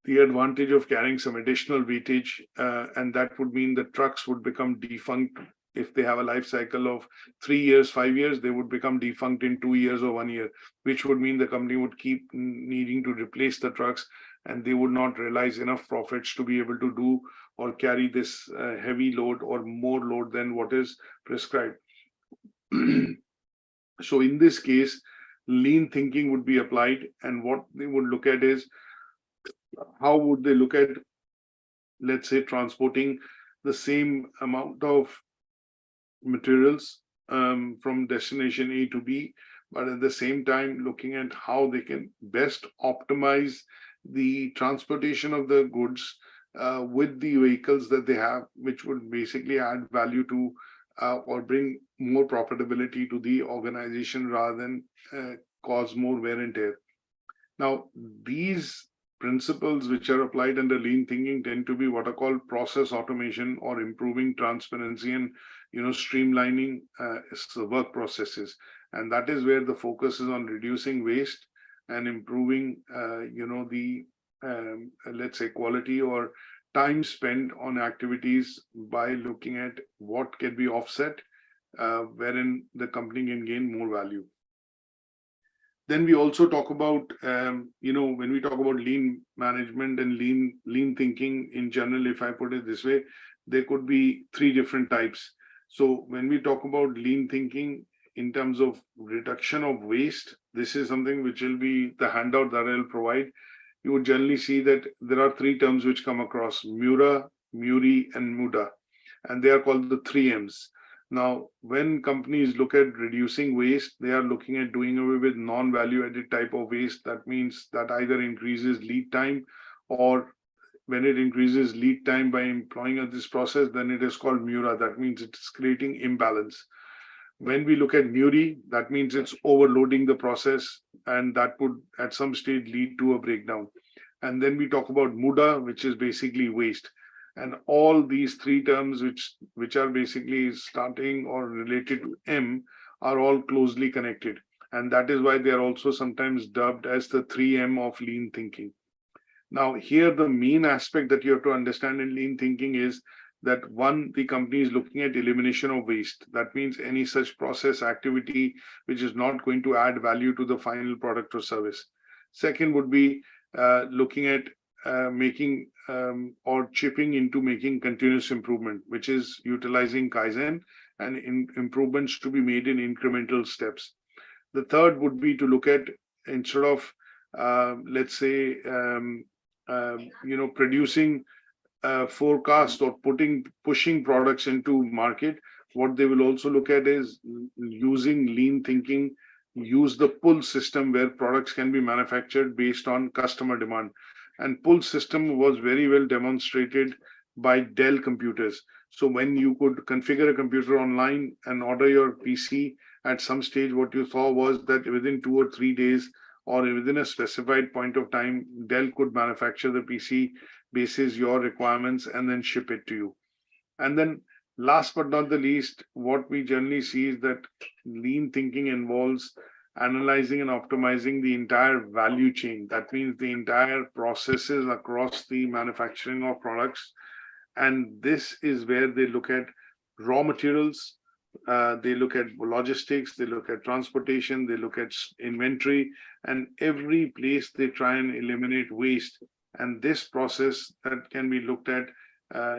the advantage of carrying some additional weightage. And that would mean the trucks would become defunct. If they have a life cycle of 3 years, 5 years, they would become defunct in 2 years or 1 year, which would mean the company would keep needing to replace the trucks. and they would not realize enough profits to be able to do or carry this heavy load or more load than what is prescribed. So in this case, lean thinking would be applied, and what they would look at is how would they look at, let's say, transporting the same amount of materials from destination A to B, but at the same time looking at how they can best optimize the transportation of the goods with the vehicles that they have, which would basically add value to or bring more profitability to the organization rather than cause more wear and tear. Now, these principles which are applied under lean thinking tend to be what are called process automation or improving transparency and streamlining work processes, and that is where the focus is on reducing waste and improving the let's say quality or time spent on activities by looking at what can be offset wherein the company can gain more value. Then we also talk about, when we talk about lean management and lean thinking in general, if I put it this way, there could be 3 different types. So when we talk about lean thinking in terms of reduction of waste, this is something which will be the handout that I'll provide. You would generally see that there are 3 terms which come across: Mura, Muri, and Muda, and they are called the 3 M's. Now, when companies look at reducing waste, they are looking at doing away with non-value added type of waste. That means that either increases lead time, or when it increases lead time by employing this process, then it is called Mura. That means it's creating imbalance. When we look at Muri, that means it's overloading the process, and that would at some stage lead to a breakdown. And then we talk about Muda, which is basically waste. And all these 3 terms, which are basically starting or related to M, are all closely connected. And that is why they are also sometimes dubbed as the 3M of lean thinking. Now, here the main aspect that you have to understand in lean thinking is that 1, the company is looking at elimination of waste. That means any such process activity which is not going to add value to the final product or service. Second would be looking at making or chipping into making continuous improvement, which is utilizing Kaizen and improvements to be made in incremental steps. The third would be to look at, instead of let's say producing forecast or pushing products into market, what they will also look at is using lean thinking, use the pull system where products can be manufactured based on customer demand. And pull system was very well demonstrated by Dell computers. So when you could configure a computer online and order your PC, at some stage what you saw was that within 2 or 3 days or within a specified point of time, Dell could manufacture the PC basis your requirements and then ship it to you. And then last but not the least, what we generally see is that lean thinking involves analyzing and optimizing the entire value chain. That means the entire processes across the manufacturing of products. And this is where they look at raw materials, they look at logistics, they look at transportation, they look at inventory, and every place they try and eliminate waste. And this process that can be looked at,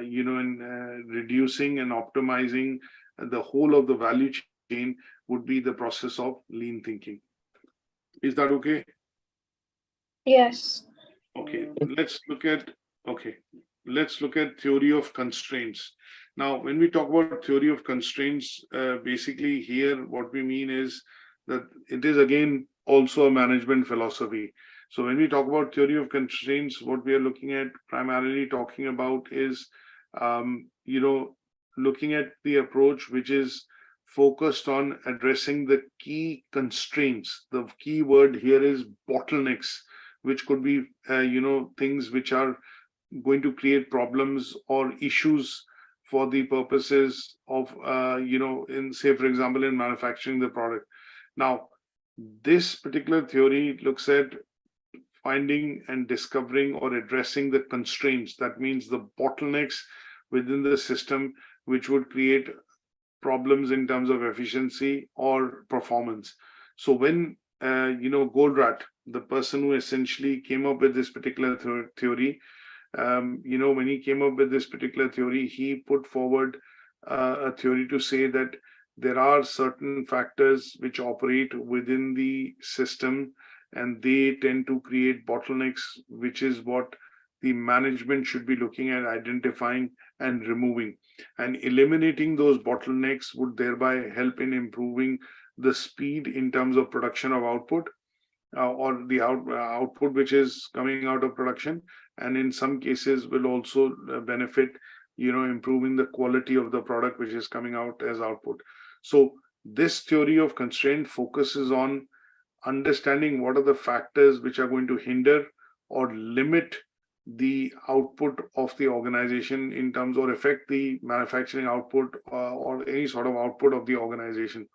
in reducing and optimizing the whole of the value chain would be the process of lean thinking. Is that okay? Yes. Okay, let's look at theory of constraints. Now, when we talk about theory of constraints, basically here what we mean is that it is again also a management philosophy. So when we talk about theory of constraints, what we are looking at, primarily talking about is, looking at the approach which is focused on addressing the key constraints. The key word here is bottlenecks, which could be, things which are going to create problems or issues for the purposes of, in, say, for example, in manufacturing the product. Now, this particular theory looks at finding and discovering or addressing the constraints. That means the bottlenecks within the system, which would create problems in terms of efficiency or performance. So when Goldratt, the person who essentially came up with this particular theory, when he came up with this particular theory, he put forward a theory to say that there are certain factors which operate within the system and they tend to create bottlenecks, which is what the management should be looking at identifying and removing. And eliminating those bottlenecks would thereby help in improving the speed in terms of production of output or the output which is coming out of production, and in some cases will also benefit improving the quality of the product which is coming out as output. So this theory of constraint focuses on understanding what are the factors which are going to hinder or limit the output of the organization in terms or affect the manufacturing output or any sort of output of the organization.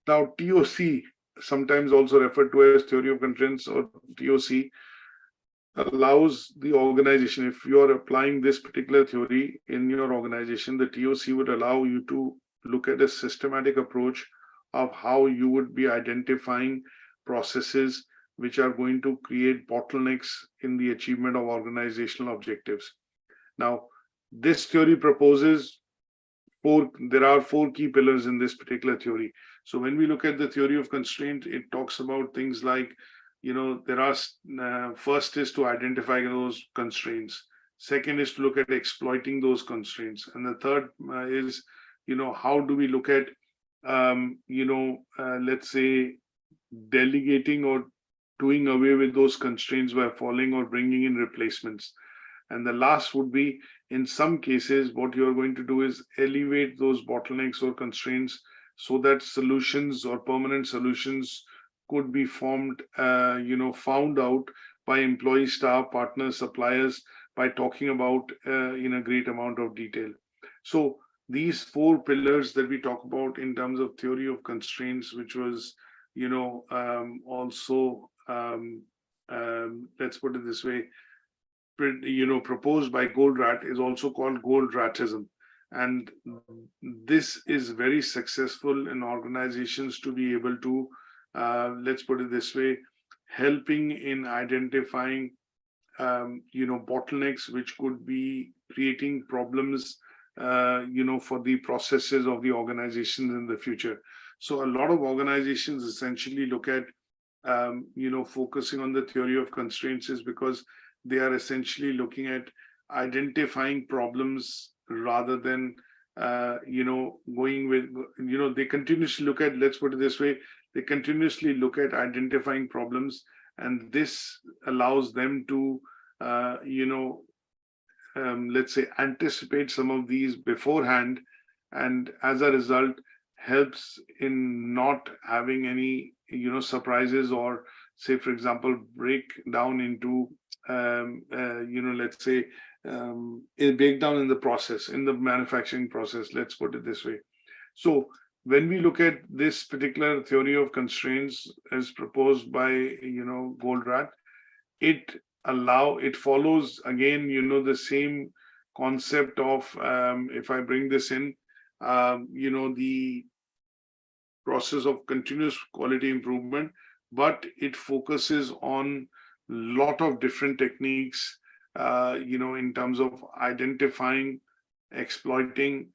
Now, TOC, sometimes also referred to as theory of constraints or TOC, allows the organization, if you are applying this particular theory in your organization, the TOC would allow you to look at a systematic approach of how you would be identifying processes which are going to create bottlenecks in the achievement of organizational objectives. Now, this theory proposes there are four key pillars in this particular theory. So when we look at the theory of constraint, it talks about things like, there are, first is to identify those constraints. Second is to look at exploiting those constraints. And the third is, how do we look at, let's say, delegating or doing away with those constraints by following or bringing in replacements. And the last would be, in some cases, what you're going to do is elevate those bottlenecks or constraints so that solutions or permanent solutions could be formed, found out by employee, staff, partners, suppliers, by talking about in a great amount of detail. So these four pillars that we talk about in terms of theory of constraints, which was, also, let's put it this way, proposed by Goldratt, is also called Goldrattism. And this is very successful in organizations to be able to, let's put it this way, helping in identifying, bottlenecks which could be creating problems, for the processes of the organizations in the future. So a lot of organizations essentially look at, focusing on the theory of constraints is because they are essentially looking at identifying problems rather than, going with, they continuously look at, let's put it this way, they continuously look at identifying problems, and this allows them to, let's say, anticipate some of these beforehand, and as a result, helps in not having any, surprises or, say, for example, break down into, let's say, a breakdown in the process, in the manufacturing process, let's put it this way. So when we look at this particular theory of constraints as proposed by, Goldratt, it follows again, the same concept of, if I bring this in, the process of continuous quality improvement, but it focuses on a lot of different techniques, in terms of identifying, exploiting,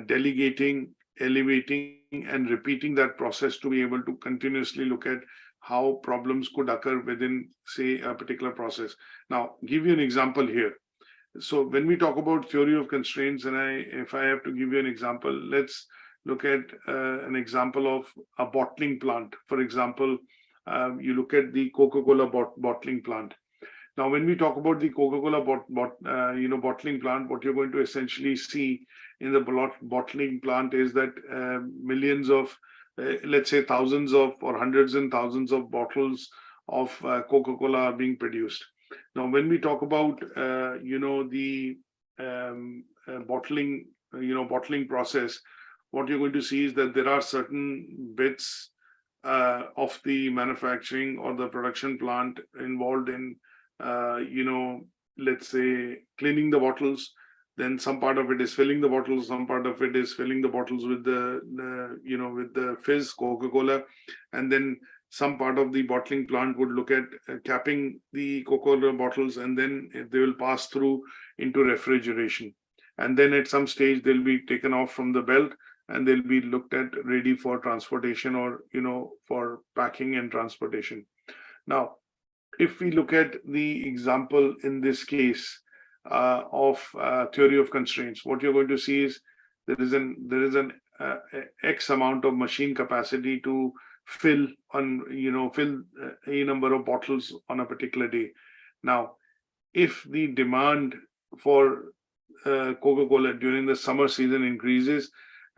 delegating, elevating, and repeating that process to be able to continuously look at how problems could occur within, say, a particular process. Now, give you an example here. So when we talk about theory of constraints, and if I have to give you an example, let's look at an example of a bottling plant. For example, you look at the Coca-Cola bottling plant. Now, when we talk about the Coca-Cola bottling plant, what you're going to essentially see in the bottling plant is that millions of, let's say, thousands of or hundreds and thousands of bottles of Coca-Cola are being produced. Now, when we talk about, the bottling process, what you're going to see is that there are certain bits of the manufacturing or the production plant involved in, let's say, cleaning the bottles. Then some part of it is filling the bottles, some part of it is filling the bottles with the fizz, Coca-Cola, and then some part of the bottling plant would look at capping the Coca-Cola bottles, and then they will pass through into refrigeration. And then at some stage, they'll be taken off from the belt and they'll be looked at ready for transportation or, for packing and transportation. Now, if we look at the example in this case of theory of constraints, what you're going to see is there is an X amount of machine capacity to fill a number of bottles on a particular day. Now, if the demand for Coca-Cola during the summer season increases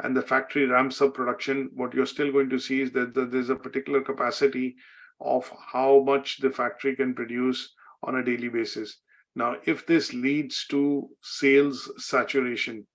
and the factory ramps up production, what you're still going to see is that there's a particular capacity of how much the factory can produce on a daily basis. Now, if this leads to sales saturation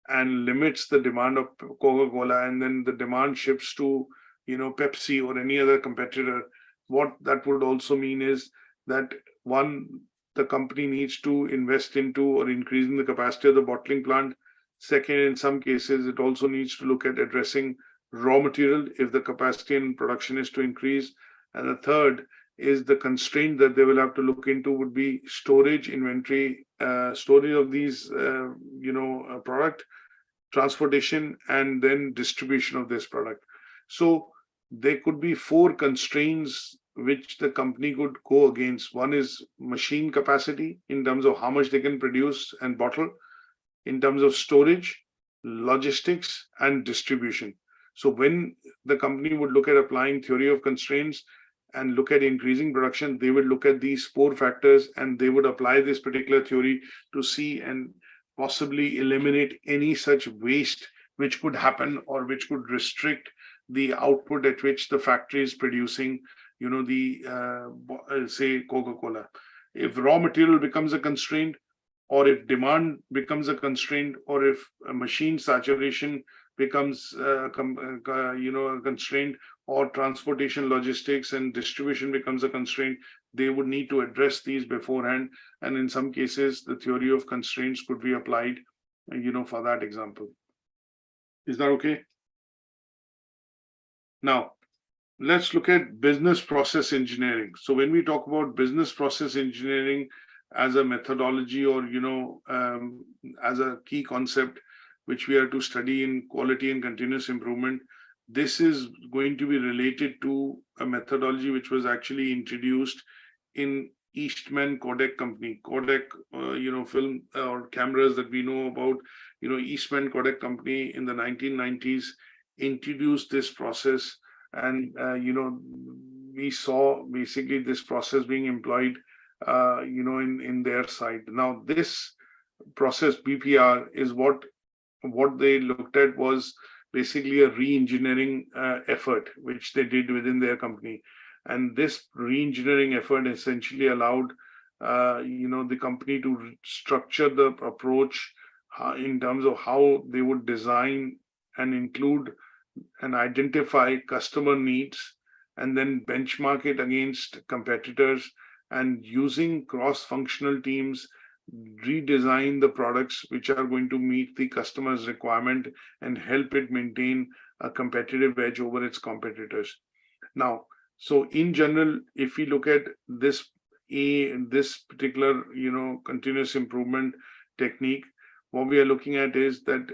and limits the demand of Coca-Cola, and then the demand shifts to, Pepsi or any other competitor, what that would also mean is that one, the company needs to invest into or increasing the capacity of the bottling plant. Second, in some cases, it also needs to look at addressing raw material if the capacity and production is to increase. And the third is the constraint that they will have to look into would be storage, inventory, storage of these, product, transportation, and then distribution of this product. So there could be 4 constraints which the company could go against. One is machine capacity in terms of how much they can produce and bottle, in terms of storage, logistics, and distribution. So when the company would look at applying theory of constraints and look at increasing production, they would look at these 4 factors and they would apply this particular theory to see and possibly eliminate any such waste which could happen or which could restrict the output at which the factory is producing, say Coca-Cola. If raw material becomes a constraint, or if demand becomes a constraint, or if machine saturation becomes a constraint, or transportation, logistics, and distribution becomes a constraint, they would need to address these beforehand. And in some cases, the theory of constraints could be applied, for that example. Is that okay? Now, let's look at business process engineering. So when we talk about business process engineering as a methodology or, as a key concept, which we are to study in quality and continuous improvement, this is going to be related to a methodology which was actually introduced in Eastman Kodak company. Kodak, film or cameras that we know about, Eastman Kodak company in the 1990s introduced this process, and we saw basically this process being employed in their side. Now this process BPR is what they looked at was basically a re-engineering effort which they did within their company, and this re-engineering effort essentially allowed the company to structure the approach in terms of how they would design and include and identify customer needs, and then benchmark it against competitors, and using cross-functional teams redesign the products which are going to meet the customer's requirement and help it maintain a competitive edge over its competitors. Now, so in general, if we look at this particular continuous improvement technique, what we are looking at is that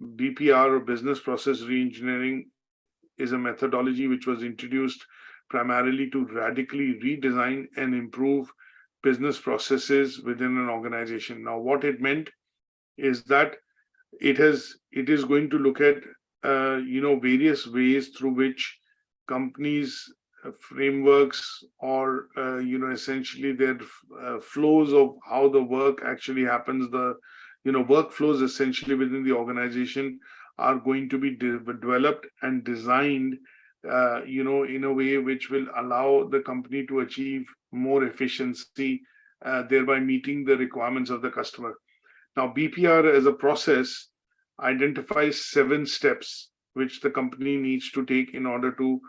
BPR, or business process reengineering, is a methodology which was introduced primarily to radically redesign and improve business processes within an organization. Now, what it meant is that it is going to look at various ways through which companies' frameworks or essentially their flows of how the work actually happens, the workflows essentially within the organization are going to be developed and designed in a way which will allow the company to achieve more efficiency, thereby meeting the requirements of the customer. Now, BPR as a process identifies 7 steps which the company needs to take in order to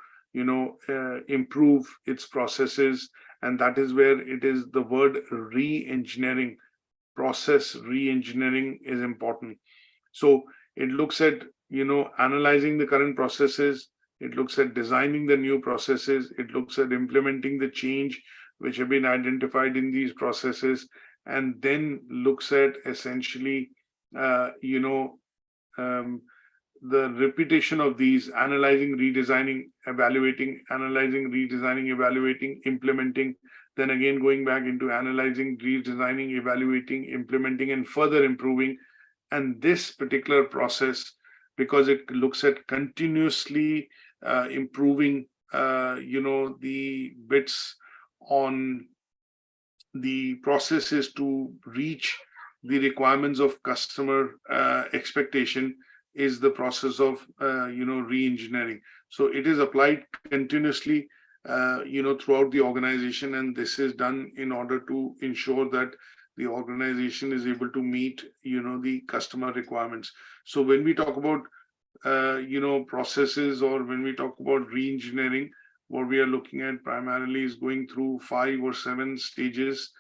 improve its processes, and that is where it is the word re-engineering. Process re-engineering is important. So it looks at analyzing the current processes. it looks at designing the new processes, it looks at implementing the change which have been identified in these processes, and then looks at essentially, the repetition of these, analyzing, redesigning, evaluating, analyzing, redesigning, evaluating, implementing, then again going back into analyzing, redesigning, evaluating, implementing, and further improving. And this particular process, because it looks at continuously improving, the bits on the processes to reach the requirements of customer expectation, is the process of re-engineering. So it is applied continuously throughout the organization, and this is done in order to ensure that the organization is able to meet the customer requirements. So when we talk about processes, or when we talk about re-engineering, what we are looking at primarily is going through 5 or 7 stages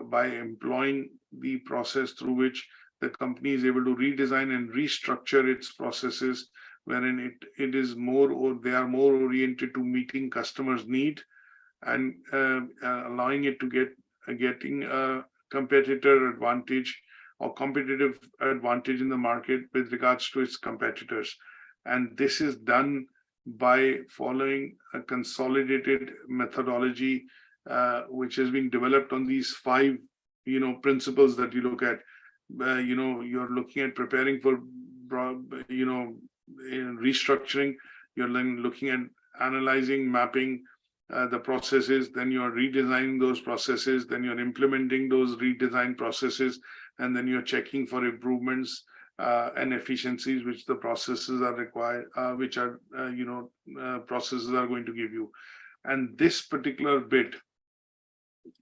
by employing the process through which the company is able to redesign and restructure its processes, wherein it is more, or they are more oriented to meeting customers' need and allowing it to getting a competitor advantage or competitive advantage in the market with regards to its competitors. And this is done by following a consolidated methodology which has been developed on these 5 principles that you look at. You're looking at preparing for restructuring, you're then looking at analyzing, mapping the processes, then you're redesigning those processes, then you're implementing those redesigned processes, and then you're checking for improvements and efficiencies which the processes are required, which are processes are going to give you. And this particular bit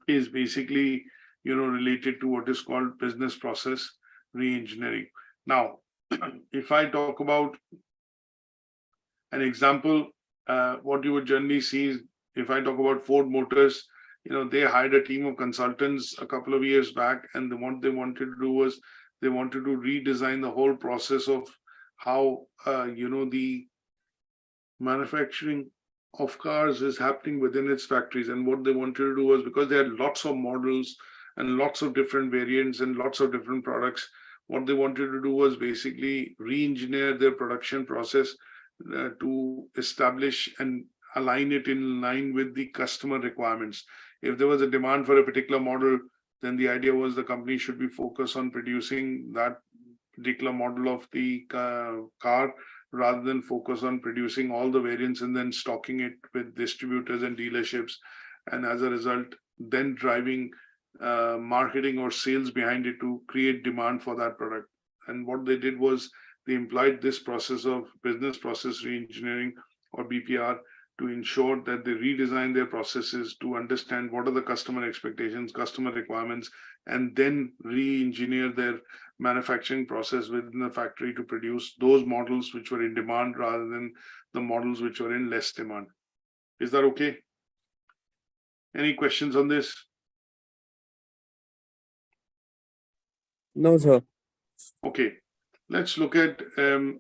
is basically related to what is called business process re-engineering. Now, if I talk about an example, what you would generally see is, if I talk about Ford Motors, they hired a team of consultants a couple of years back, and what they wanted to do was they wanted to redesign the whole process of how the manufacturing of cars is happening within its factories. And what they wanted to do was, because they had lots of models and lots of different variants and lots of different products, what they wanted to do was basically re-engineer their production process to establish and align it in line with the customer requirements. If there was a demand for a particular model, then the idea was the company should be focused on producing that particular model of the car, rather than focus on producing all the variants and then stocking it with distributors and dealerships, and as a result then driving marketing or sales behind it to create demand for that product. And what they did was they employed this process of business process re-engineering, or BPR, to ensure that they redesign their processes to understand what are the customer expectations, customer requirements, and then re-engineer their manufacturing process within the factory to produce those models which were in demand rather than the models which were in less demand. Is that okay? Any questions on this? No, sir. Okay, let's look at,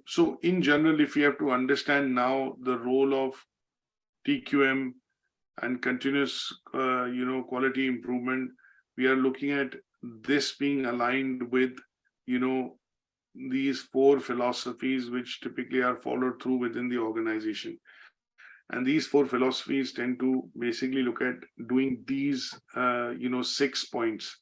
so in general, if you have to understand now the role of TQM and continuous, quality improvement, we are looking at this being aligned with, these 4 philosophies which typically are followed through within the organization. And these 4 philosophies tend to basically look at doing these, 6 points.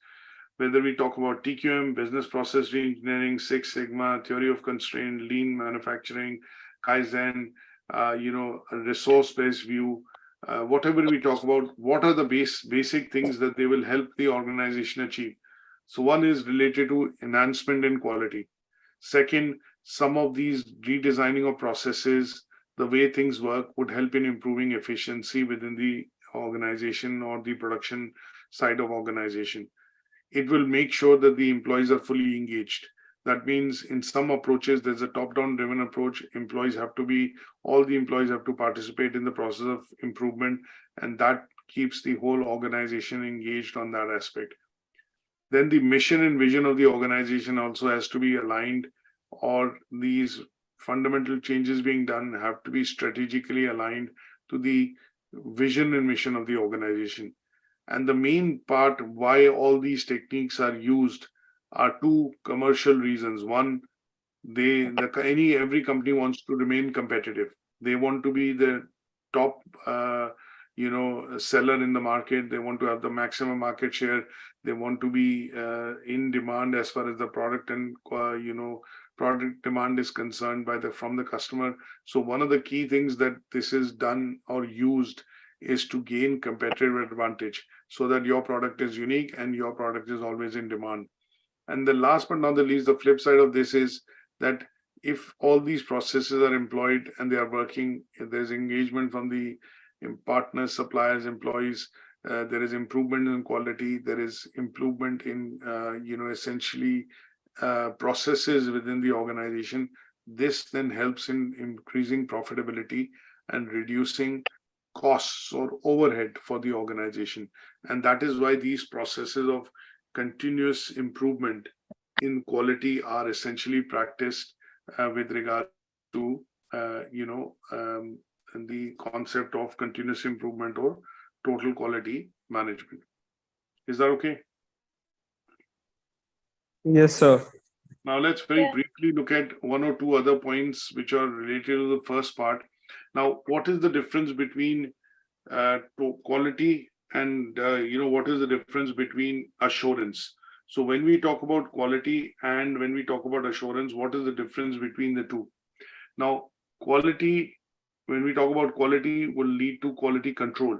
Whether we talk about TQM, business process re-engineering, Six Sigma, theory of constraint, lean manufacturing, Kaizen, a resource-based view, whatever we talk about, what are the basic things that they will help the organization achieve? So one is related to enhancement in quality. Second, some of these redesigning of processes, the way things work, would help in improving efficiency within the organization or the production side of organization. It will make sure that the employees are fully engaged. That means in some approaches, there's a top-down driven approach. All the employees have to participate in the process of improvement, and that keeps the whole organization engaged on that aspect. Then the mission and vision of the organization also has to be aligned, or these fundamental changes being done have to be strategically aligned to the vision and mission of the organization. And the main part why all these techniques are used are two commercial reasons. One, every company wants to remain competitive. They want to be the top seller in the market. They want to have the maximum market share. They want to be in demand as far as the product and product demand is concerned from the customer. So one of the key things that this is done or used is to gain competitive advantage so that your product is unique and your product is always in demand. And the last but not the least, the flip side of this is that if all these processes are employed and they are working, there's engagement from the partners, suppliers, employees, there is improvement in quality, there is improvement in, essentially processes within the organization. This then helps in increasing profitability and reducing costs or overhead for the organization. And that is why these processes of continuous improvement in quality are essentially practiced with regard to the concept of continuous improvement or total quality management. Is that okay? Yes, sir. Now let's very briefly look at one or two other points which are related to the first part. Now, what is the difference between quality and what is the difference between assurance? So when we talk about quality and when we talk about assurance, what is the difference between the two? Now, quality, when we talk about quality, will lead to quality control.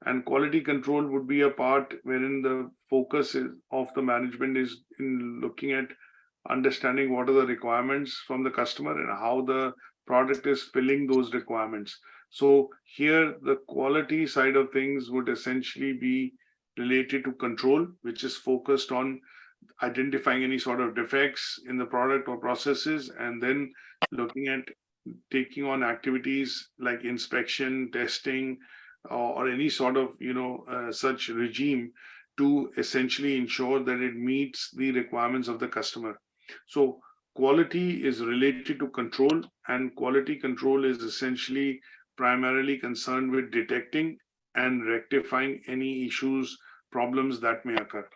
And quality control would be a part wherein the focus of the management is in looking at understanding what are the requirements from the customer and how the product is filling those requirements. So here, the quality side of things would essentially be related to control, which is focused on identifying any sort of defects in the product or processes, and then looking at taking on activities like inspection, testing, or any sort of such regime to essentially ensure that it meets the requirements of the customer. So quality is related to control, and quality control is essentially primarily concerned with detecting and rectifying any issues, problems that may occur.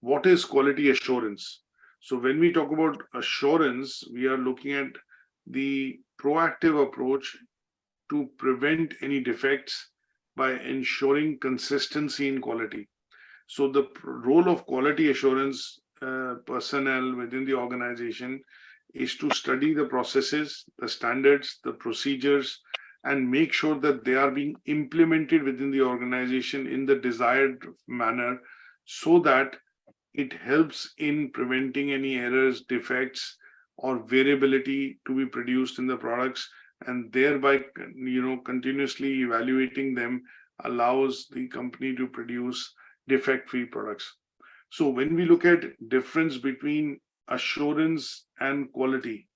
What is quality assurance? So when we talk about assurance, we are looking at the proactive approach to prevent any defects by ensuring consistency in quality. So the role of quality assurance personnel within the organization is to study the processes, the standards, the procedures, and make sure that they are being implemented within the organization in the desired manner so that it helps in preventing any errors, defects, or variability to be produced in the products, and thereby, continuously evaluating them allows the company to produce defect-free products. So when we look at difference between assurance and quality,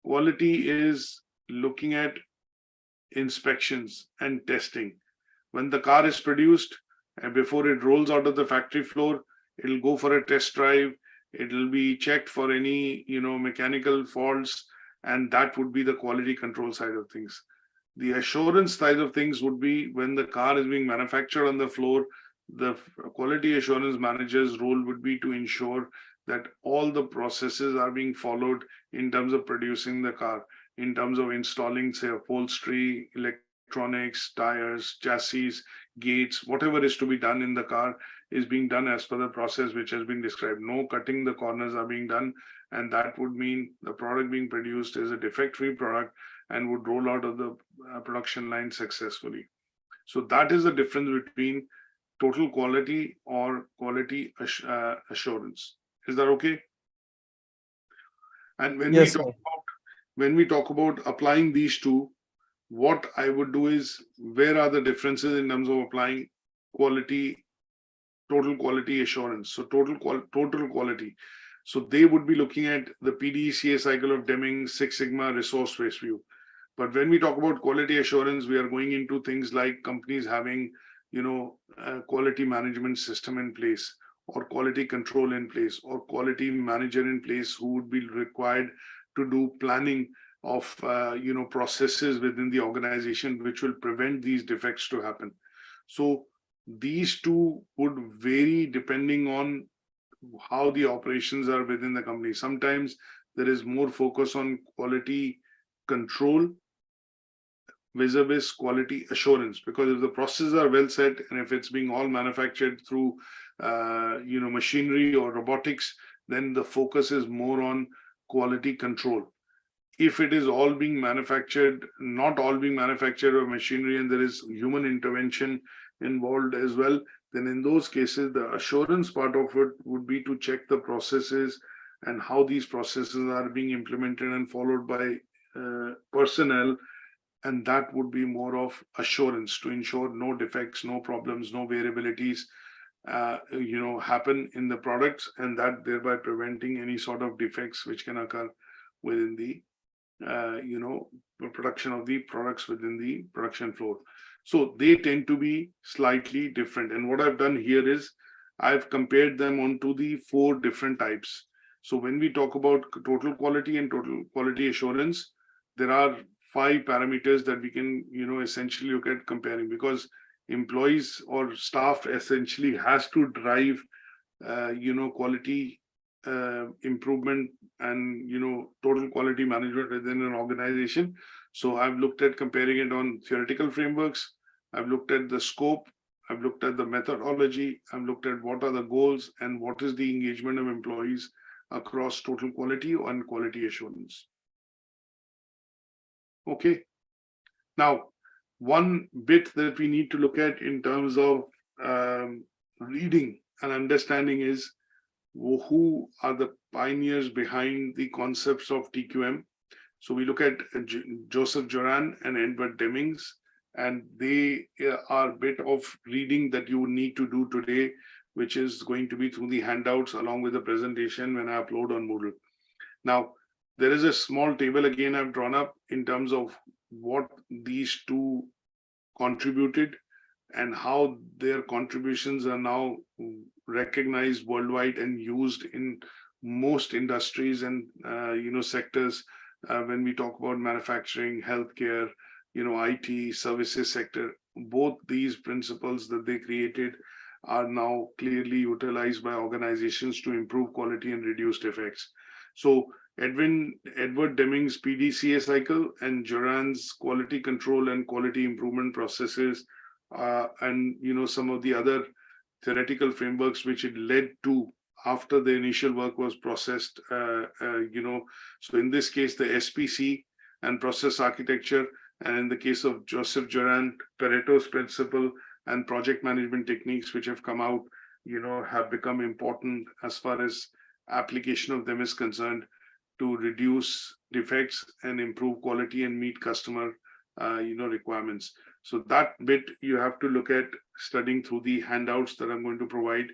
quality is looking at inspections and testing. When the car is produced and before it rolls out of the factory floor, it'll go for a test drive. It'll be checked for any, mechanical faults, and that would be the quality control side of things. The assurance side of things would be when the car is being manufactured on the floor, the quality assurance manager's role would be to ensure that all the processes are being followed in terms of producing the car, in terms of installing, say, upholstery, electronics, tires, chassis, gates, whatever is to be done in the car is being done as per the process which has been described. No cutting the corners are being done, and that would mean the product being produced is a defect-free product and would roll out of the production line successfully. So that is the difference between total quality or quality assurance. Is that okay? And when we talk about applying these two, what I would do is, where are the differences in terms of applying quality, total quality assurance? So total quality. So they would be looking at the PDCA cycle of Deming, Six Sigma, resource waste view. But when we talk about quality assurance, we are going into things like companies having, a quality management system in place, or quality control in place, or quality manager in place who would be required to do planning of processes within the organization which will prevent these defects to happen. So these two would vary depending on how the operations are within the company. Sometimes there is more focus on quality control vis-a-vis quality assurance, because if the processes are well set and if it's being all manufactured through machinery or robotics, then the focus is more on quality control. If it is all being manufactured, not all being manufactured by machinery, and there is human intervention involved as well, then in those cases, the assurance part of it would be to check the processes and how these processes are being implemented and followed by personnel. And that would be more of assurance to ensure no defects, no problems, no variabilities, happen in the products, and that thereby preventing any sort of defects which can occur within the production of the products within the production floor. So they tend to be slightly different. And what I've done here is I've compared them onto the 4 different types. So when we talk about total quality and total quality assurance, there are 5 parameters that we can, essentially look at comparing, because employees or staff essentially has to drive, quality improvement and total quality management within an organization. So I've looked at comparing it on theoretical frameworks. I've looked at the scope. I've looked at the methodology. I've looked at what are the goals and what is the engagement of employees across total quality and quality assurance. Okay. Now, one bit that we need to look at in terms of reading and understanding is who are the pioneers behind the concepts of TQM. So we look at Joseph Joran and Edward Demings, and they are a bit of reading that you need to do today, which is going to be through the handouts along with the presentation when I upload on Moodle. Now, there is a small table again I've drawn up in terms of what these two contributed and how their contributions are now recognized worldwide and used in most industries and sectors. When we talk about manufacturing, healthcare, IT, services sector, both these principles that they created are now clearly utilized by organizations to improve quality and reduce defects. So Edward Deming's PDCA cycle and Joran's quality control and quality improvement processes, and some of the other theoretical frameworks which it led to after the initial work was processed. So in this case, the SPC and process architecture, and in the case of Joseph Joran, Pareto's principle and project management techniques which have come out, have become important as far as application of them is concerned to reduce defects and improve quality and meet customer requirements. So that bit you have to look at studying through the handouts that I'm going to provide,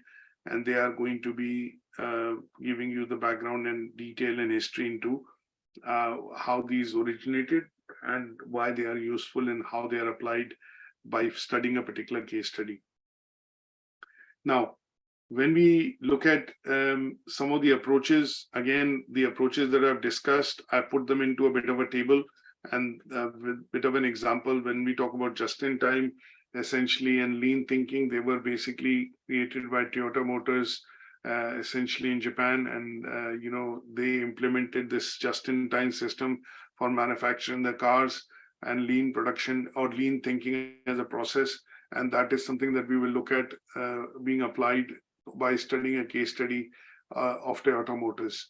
and they are going to be giving you the background and detail and history into how these originated and why they are useful and how they are applied by studying a particular case study. Now, when we look at some of the approaches, again, the approaches that I've discussed, I put them into a bit of a table and with a bit of an example. When we talk about just-in-time, essentially, and lean thinking, they were basically created by Toyota Motors, essentially in Japan, and they implemented this just-in-time system for manufacturing the cars and lean production or lean thinking as a process. And that is something that we will look at being applied by studying a case study of Toyota Motors.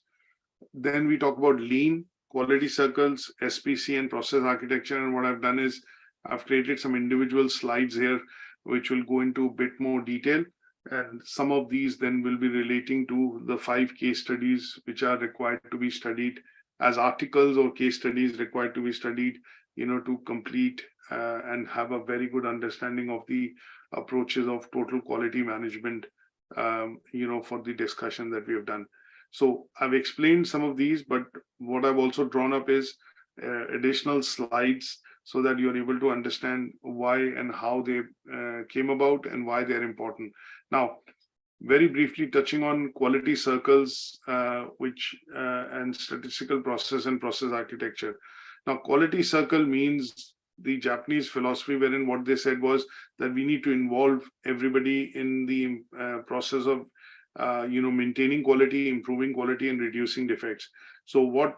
Then we talk about lean, quality circles, SPC, and process architecture. And what I've done is I've created some individual slides here, which will go into a bit more detail. And some of these then will be relating to the 5 case studies, which are required to be studied as articles or case studies required to be studied, to complete and have a very good understanding of the approaches of total quality management, for the discussion that we have done. So I've explained some of these, but what I've also drawn up is additional slides so that you're able to understand why and how they came about and why they're important. Now, very briefly touching on quality circles, and statistical process and process architecture. Now, quality circle means the Japanese philosophy, wherein what they said was that we need to involve everybody in the process of maintaining quality, improving quality, and reducing defects. So what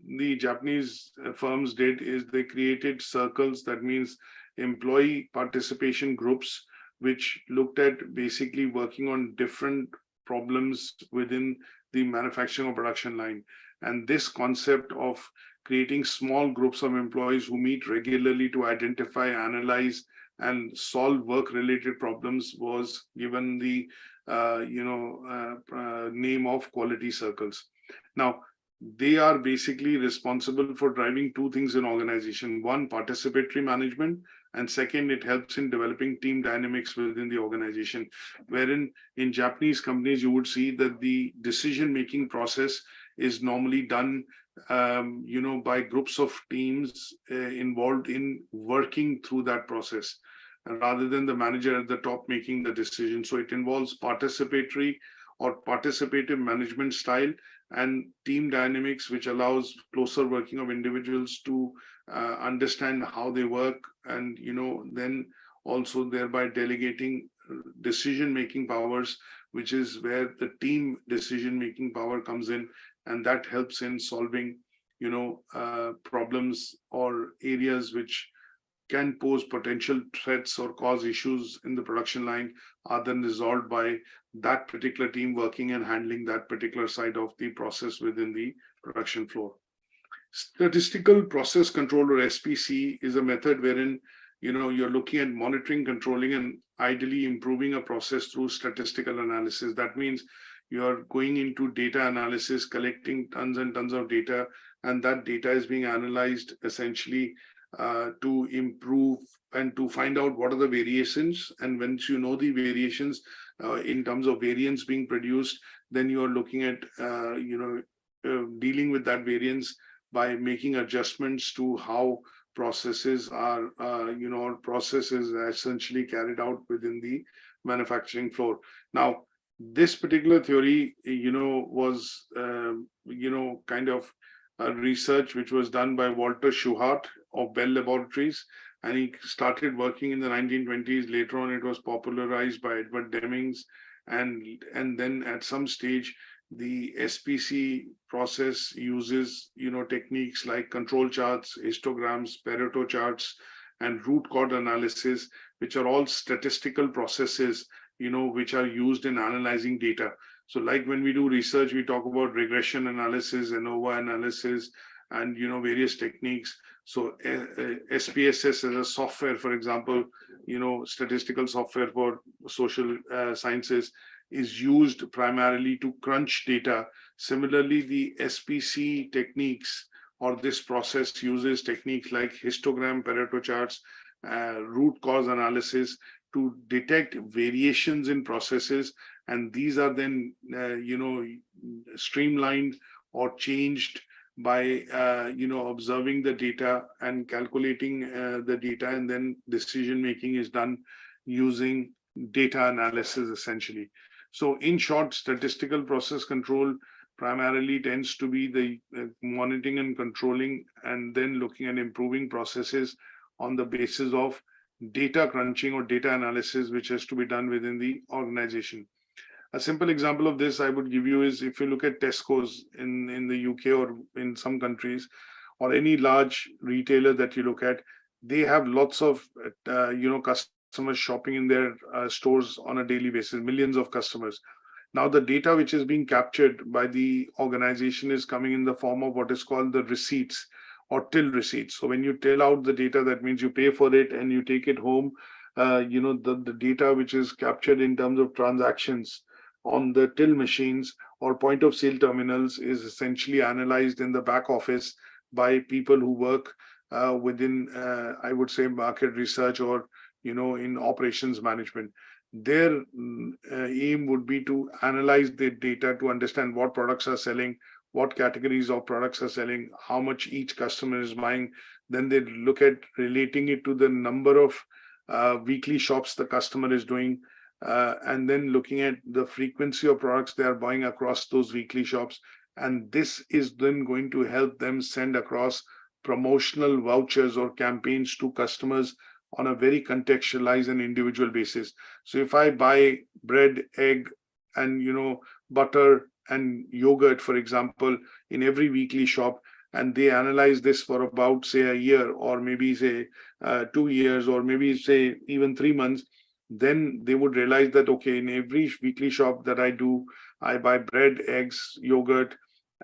the Japanese firms did is they created circles, that means employee participation groups, which looked at basically working on different problems within the manufacturing or production line. And this concept of creating small groups of employees who meet regularly to identify, analyze, and solve work-related problems was given the name of quality circles. Now, they are basically responsible for driving two things in organization. One, participatory management, and second, it helps in developing team dynamics within the organization, wherein in Japanese companies, you would see that the decision-making process is normally done by groups of teams involved in working through that process, rather than the manager at the top making the decision. So it involves participatory or participative management style and team dynamics, which allows closer working of individuals to understand how they work, and then also thereby delegating decision-making powers, which is where the team decision-making power comes in, and that helps in solving problems or areas which can pose potential threats or cause issues in the production line, are then resolved by that particular team working and handling that particular side of the process within the production floor. Statistical process control, or SPC, is a method wherein you're looking at monitoring, controlling, and ideally improving a process through statistical analysis. That means you're going into data analysis, collecting tons and tons of data, and that data is being analyzed essentially to improve and to find out what are the variations. And once you know the variations in terms of variance being produced, then you are looking at dealing with that variance by making adjustments to how processes are processes are essentially carried out within the manufacturing floor. Now, this particular theory was kind of a research which was done by Walter Schuhart of Bell Laboratories, and he started working in the 1920s. Later on, it was popularized by Edward Demings, and then at some stage, the SPC process uses techniques like control charts, histograms, Pareto charts, and root cause analysis, which are all statistical processes which are used in analyzing data. So like when we do research, we talk about regression analysis, ANOVA analysis, and various techniques. So SPSS as a software, for example, statistical software for social sciences, is used primarily to crunch data. Similarly, the SPC techniques, or this process, uses techniques like histogram, Pareto charts, root cause analysis to detect variations in processes, and these are then streamlined or changed by observing the data and calculating the data, and then decision making is done using data analysis essentially. So in short, statistical process control primarily tends to be the monitoring and controlling, and then looking at improving processes on the basis of data crunching or data analysis, which has to be done within the organization. A simple example of this I would give you is, if you look at Tesco's in the UK or in some countries, or any large retailer that you look at, they have lots of customers shopping in their stores on a daily basis, millions of customers. Now, the data which is being captured by the organization is coming in the form of what is called the receipts, or till receipts. So when you till out the data, that means you pay for it and you take it home. The data which is captured in terms of transactions on the till machines or point of sale terminals is essentially analyzed in the back office by people who work within, I would say, market research or in operations management. Their aim would be to analyze the data to understand what products are selling, what categories of products are selling, how much each customer is buying. Then they look at relating it to the number of weekly shops the customer is doing, and then looking at the frequency of products they are buying across those weekly shops. And this is then going to help them send across promotional vouchers or campaigns to customers on a very contextualized and individual basis. So if I buy bread, egg, and butter and yogurt, for example, in every weekly shop, and they analyze this for about, say, a year, or maybe say 2 years, or maybe say even 3 months, then they would realize that, okay, in every weekly shop that I do, I buy bread, eggs, yogurt,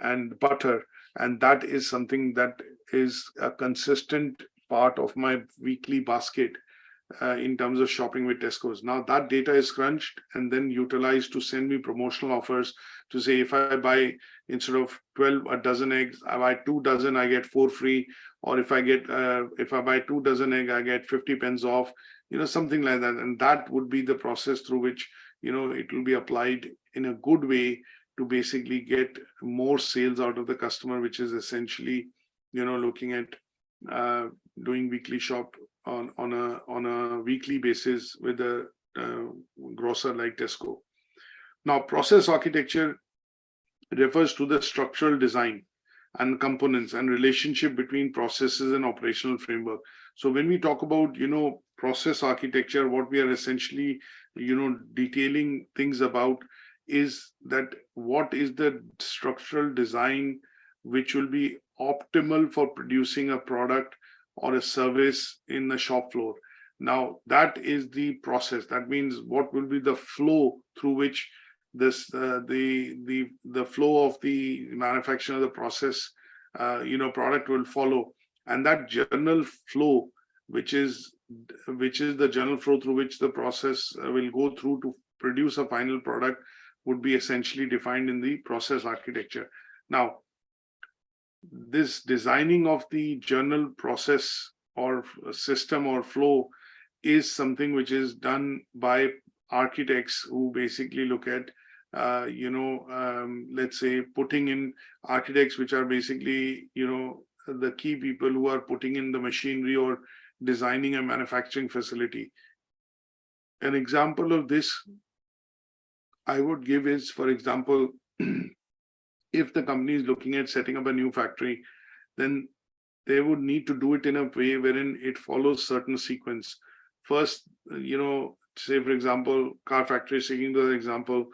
and butter. And that is something that is a consistent part of my weekly basket in terms of shopping with Tesco's. Now that data is crunched and then utilized to send me promotional offers to say, if I buy, instead of 12 a dozen eggs, I buy 2 dozen, I get 4 free. Or if I buy 2 dozen egg, I get 50 pence off, something like that. And that would be the process through which, it will be applied in a good way to basically get more sales out of the customer, which is essentially, looking at doing weekly shop on a weekly basis with a grocer like Tesco. Now, process architecture refers to the structural design and components and relationship between processes and operational framework. So when we talk about, process architecture, what we are essentially, detailing things about is that what is the structural design which will be optimal for producing a product or a service in the shop floor. Now, that is the process. That means what will be the flow through which this the flow of the manufacture of the process product will follow. And that general flow, which is the general flow through which the process will go through to produce a final product, would be essentially defined in the process architecture. Now, this designing of the general process or system or flow is something which is done by architects who basically look at, let's say, putting in architects, which are basically, the key people who are putting in the machinery or designing a manufacturing facility. An example of this I would give is, for example, if the company is looking at setting up a new factory, then they would need to do it in a way wherein it follows certain sequence. First, say, for example, car factory, taking the example,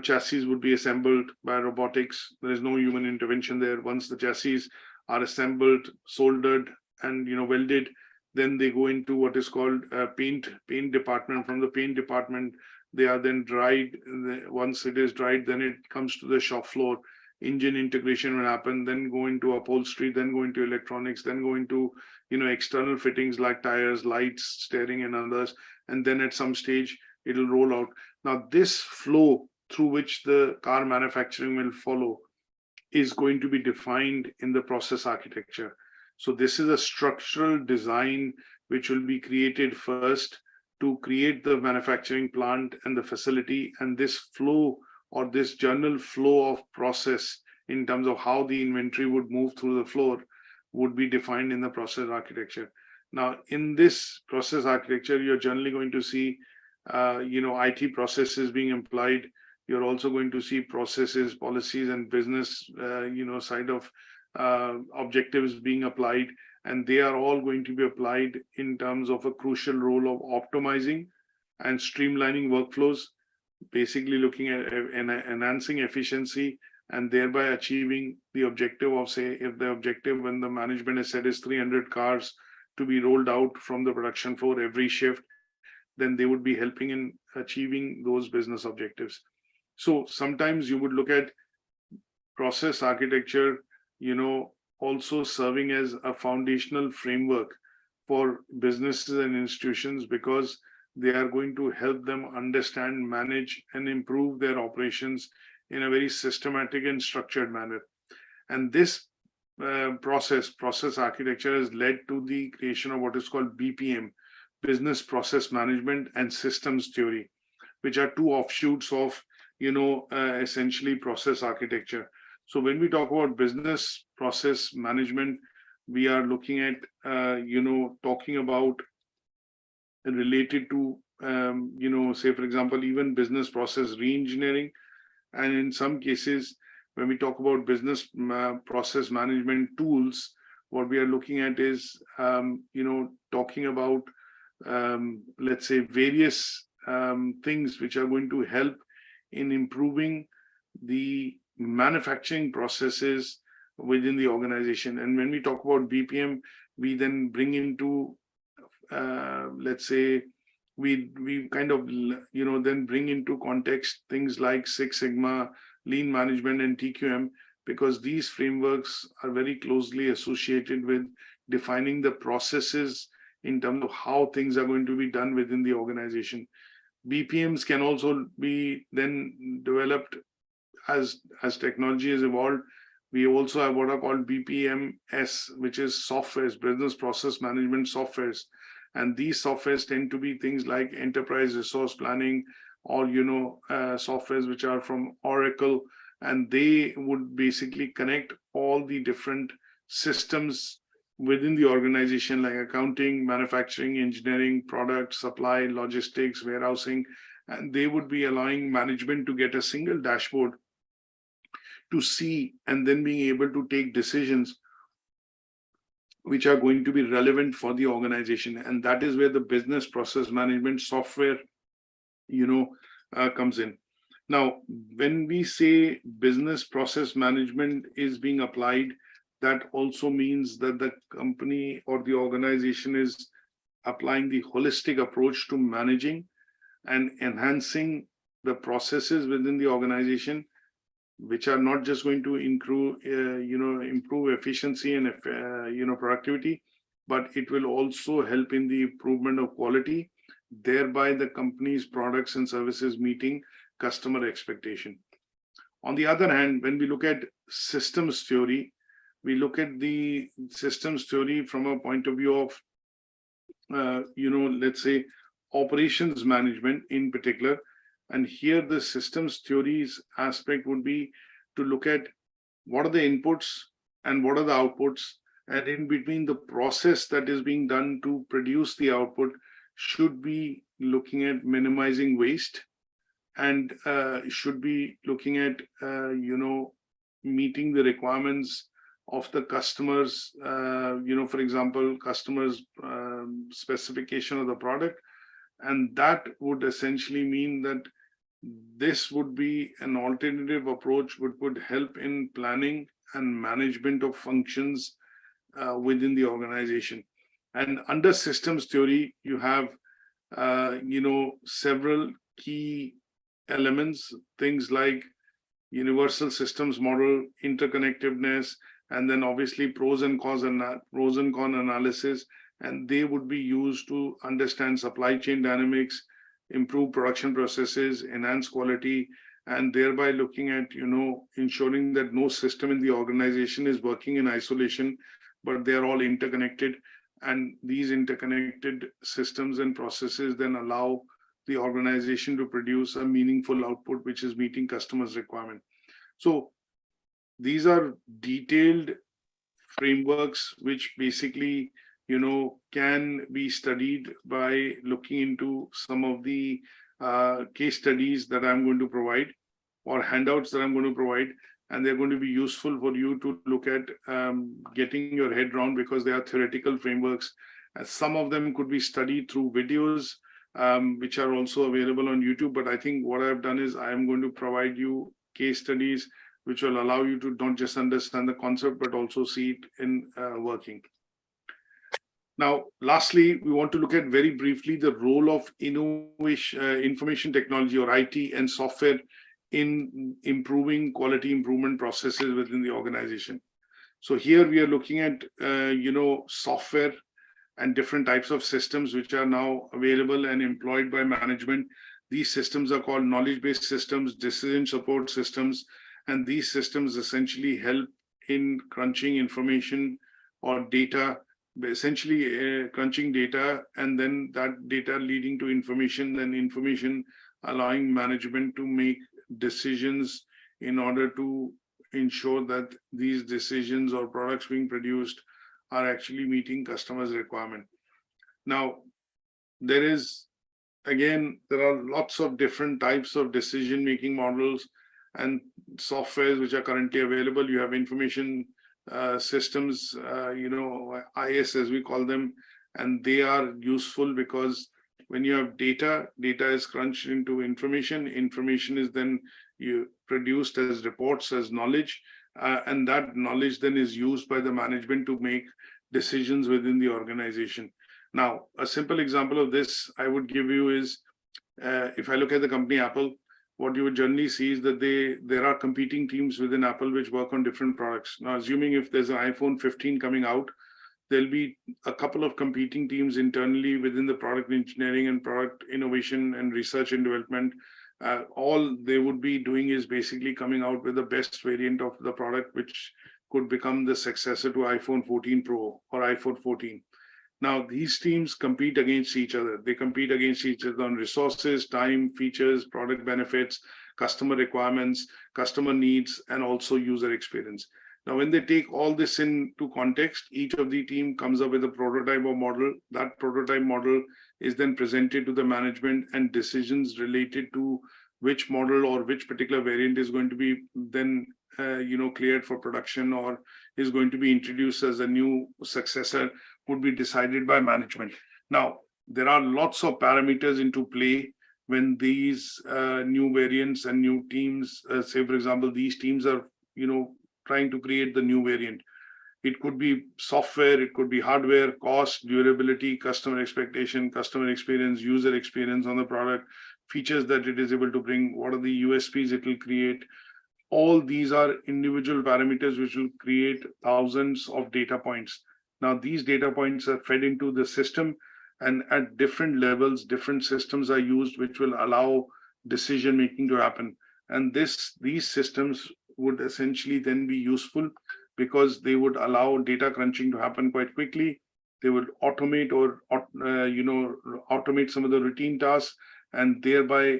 chassis would be assembled by robotics. There is no human intervention there. Once the chassis are assembled, soldered, and welded, then they go into what is called a paint department. From the paint department, they are then dried. Once it is dried, then it comes to the shop floor. Engine integration will happen, then go into upholstery, then go into electronics, then go into external fittings like tires, lights, steering, and others. And then at some stage, it'll roll out. Now, this flow through which the car manufacturing will follow is going to be defined in the process architecture. So this is a structural design which will be created first to create the manufacturing plant and the facility, and this flow or this general flow of process in terms of how the inventory would move through the floor would be defined in the process architecture. Now, in this process architecture, you're generally going to see, IT processes being applied. You're also going to see processes, policies, and business, side of objectives being applied. And they are all going to be applied in terms of a crucial role of optimizing and streamlining workflows, basically looking at enhancing efficiency and thereby achieving the objective of, say, if the objective when the management has said is 300 cars to be rolled out from the production floor every shift, then they would be helping in achieving those business objectives. So sometimes you would look at process architecture, also serving as a foundational framework for businesses and institutions, because they are going to help them understand, manage, and improve their operations in a very systematic and structured manner. And this process architecture has led to the creation of what is called BPM, Business Process Management and Systems Theory, which are two offshoots of, essentially process architecture. So when we talk about business process management, we are looking at, talking about related to say, for example, even business process re-engineering. And in some cases, when we talk about business process management tools, what we are looking at is, talking about, let's say, various things which are going to help in improving the manufacturing processes within the organization. And when we talk about BPM, we then bring into, let's say, we kind of, then bring into context things like Six Sigma, lean management, and TQM, because these frameworks are very closely associated with defining the processes in terms of how things are going to be done within the organization. BPMs can also be then developed as technology has evolved. We also have what are called BPMS, which is softwares, business process management softwares. And these softwares tend to be things like enterprise resource planning, or, softwares which are from Oracle, and they would basically connect all the different systems within the organization, like accounting, manufacturing, engineering, product, supply, logistics, warehousing, and they would be allowing management to get a single dashboard to see, and then being able to take decisions which are going to be relevant for the organization. And that is where the business process management software, comes in. Now, when we say business process management is being applied, that also means that the company or the organization is applying the holistic approach to managing and enhancing the processes within the organization, which are not just going to improve efficiency and productivity, but it will also help in the improvement of quality, thereby the company's products and services meeting customer expectation. On the other hand, when we look at systems theory, we look at the systems theory from a point of view of, let's say, operations management in particular. And here the systems theories aspect would be to look at what are the inputs and what are the outputs, and in between the process that is being done to produce the output should be looking at minimizing waste, and should be looking at, meeting the requirements of the customers, for example, customers' specification of the product. And that would essentially mean that this would be an alternative approach which would help in planning and management of functions within the organization. And under systems theory, you have, several key elements, things like universal systems model, interconnectiveness, and then obviously pros and con analysis. And they would be used to understand supply chain dynamics, improve production processes, enhance quality, and thereby looking at, ensuring that no system in the organization is working in isolation, but they're all interconnected. And these interconnected systems and processes then allow the organization to produce a meaningful output, which is meeting customers' requirement. So these are detailed frameworks, which basically, can be studied by looking into some of the case studies that I'm going to provide, or handouts that I'm going to provide, and they're going to be useful for you to look at getting your head around, because they are theoretical frameworks. Some of them could be studied through videos, which are also available on YouTube. But I think what I've done is I'm going to provide you case studies which will allow you to not just understand the concept, but also see it in working. Now, lastly, we want to look at very briefly the role of information technology, or IT, and software in improving quality improvement processes within the organization. So here we are looking at, software and different types of systems which are now available and employed by management. These systems are called knowledge-based systems, decision support systems, and these systems essentially help in crunching information or data, essentially crunching data, and then that data leading to information, then information allowing management to make decisions in order to ensure that these decisions or products being produced are actually meeting customers' requirement. Now, there is again, there are lots of different types of decision-making models and softwares which are currently available. You have information systems, IS as we call them, and they are useful because when you have data is crunched into information. Information is then produced as reports, as knowledge, and that knowledge then is used by the management to make decisions within the organization. Now, a simple example of this I would give you is, if I look at the company Apple, what you would generally see is that there are competing teams within Apple which work on different products. Now, assuming if there's an iPhone 15 coming out, there'll be a couple of competing teams internally within the product engineering and product innovation and research and development. All they would be doing is basically coming out with the best variant of the product, which could become the successor to iPhone 14 Pro or iPhone 14. Now, these teams compete against each other. They compete against each other on resources, time, features, product benefits, customer requirements, customer needs, and also user experience. Now, when they take all this into context, each of the team comes up with a prototype or model. That prototype model is then presented to the management, and decisions related to which model or which particular variant is going to be then cleared for production or is going to be introduced as a new successor would be decided by management. Now, there are lots of parameters into play when these new variants and new teams, say, for example, these teams are, trying to create the new variant. It could be software, it could be hardware, cost, durability, customer expectation, customer experience, user experience on the product, features that it is able to bring, what are the USPs it will create. All these are individual parameters which will create thousands of data points. Now, these data points are fed into the system, and at different levels, different systems are used, which will allow decision making to happen. And these systems would essentially then be useful because they would allow data crunching to happen quite quickly. They would automate automate some of the routine tasks, and thereby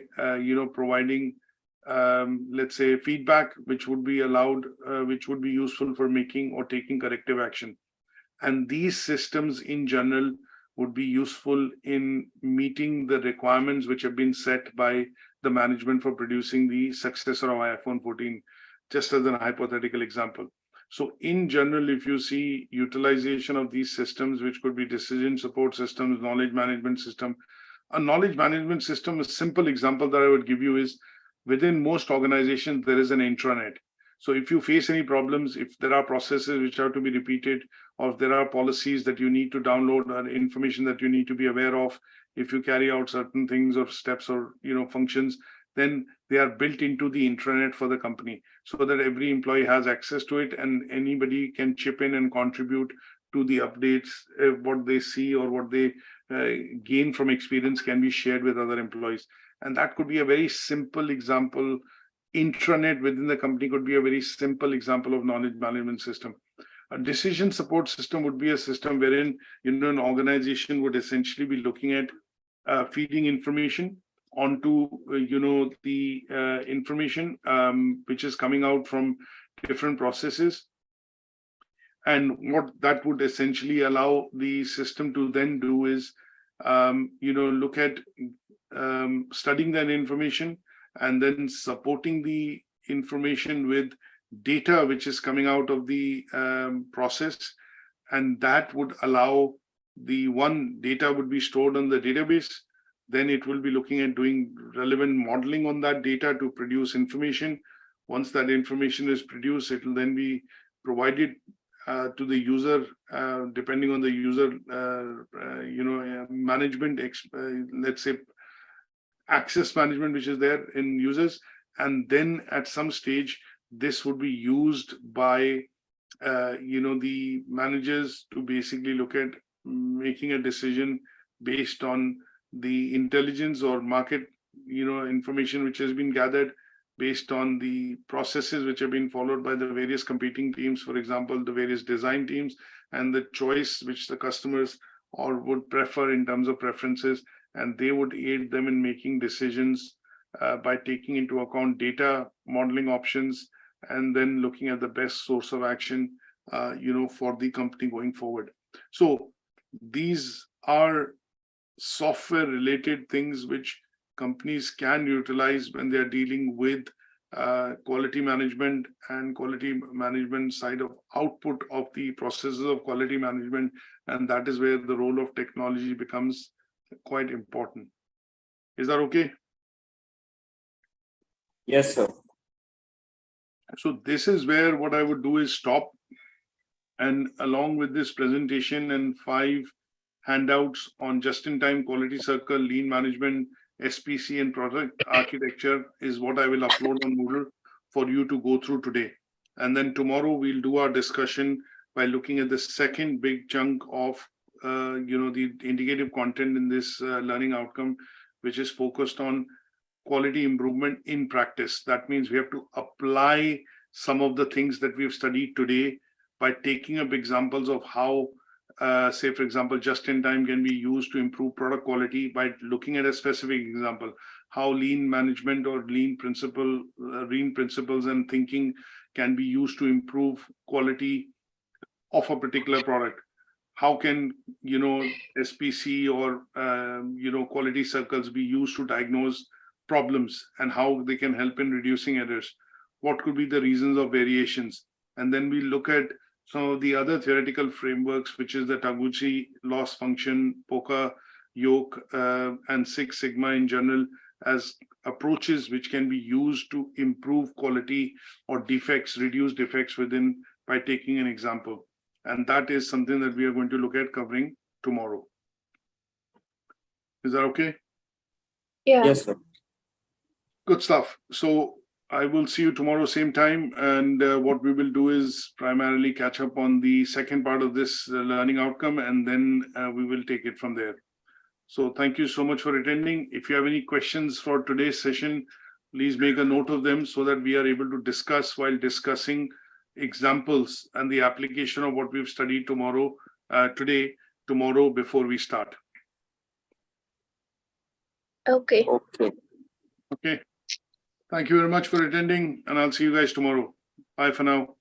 providing let's say feedback which would be allowed, which would be useful for making or taking corrective action. And these systems in general would be useful in meeting the requirements which have been set by the management for producing the successor of iPhone 14, just as a hypothetical example. So in general, if you see utilization of these systems, which could be decision support systems, knowledge management system, a knowledge management system, a simple example that I would give you is within most organizations, there is an intranet. So if you face any problems, if there are processes which have to be repeated, or if there are policies that you need to download or information that you need to be aware of, if you carry out certain things or steps or functions, then they are built into the intranet for the company so that every employee has access to it and anybody can chip in and contribute to the updates. What they see or what they gain from experience can be shared with other employees. And that could be a very simple example. Intranet within the company could be a very simple example of knowledge management system. A decision support system would be a system wherein an organization would essentially be looking at feeding information onto the information which is coming out from different processes, and what that would essentially allow the system to then do is look at studying that information and then supporting the information with data which is coming out of the process, and that would allow the one data would be stored on the database. Then it will be looking at doing relevant modeling on that data to produce information. Once that information is produced, it will then be provided to the user, depending on the user, management, let's say access management, which is there in users. And then at some stage, this would be used by, the managers to basically look at making a decision based on the intelligence or market, information which has been gathered based on the processes which have been followed by the various competing teams, for example, the various design teams, and the choice which the customers or would prefer in terms of preferences, and they would aid them in making decisions by taking into account data modeling options and then looking at the best source of action, for the company going forward. So these are software related things which companies can utilize when they are dealing with quality management and quality management side of output of the processes of quality management. And that is where the role of technology becomes quite important. Is that okay? Yes, sir. So this is where what I would do is stop. And along with this presentation and 5 handouts on just-in-time quality circle, lean management, SPC and product architecture is what I will upload on Moodle for you to go through today. And then tomorrow we'll do our discussion by looking at the second big chunk of the indicative content in this learning outcome, which is focused on quality improvement in practice. That means we have to apply some of the things that we've studied today by taking up examples of how, say, for example, just-in-time can be used to improve product quality by looking at a specific example, how lean management or lean principles and thinking can be used to improve quality of a particular product. How can, SPC or, quality circles be used to diagnose problems and how they can help in reducing errors? What could be the reasons of variations? And then we look at some of the other theoretical frameworks, which is the Taguchi loss function, POCA, yoke, and Six Sigma in general, as approaches which can be used to improve quality or defects, reduce defects within by taking an example. And that is something that we are going to look at covering tomorrow. Is that okay? Yeah. Yes, sir. Good stuff. So I will see you tomorrow, same time. And what we will do is primarily catch up on the second part of this learning outcome, and then we will take it from there. So thank you so much for attending. If you have any questions for today's session, please make a note of them so that we are able to discuss while discussing examples and the application of what we've studied tomorrow before we start. Okay. Okay. Okay. Thank you very much for attending, and I'll see you guys tomorrow. Bye for now.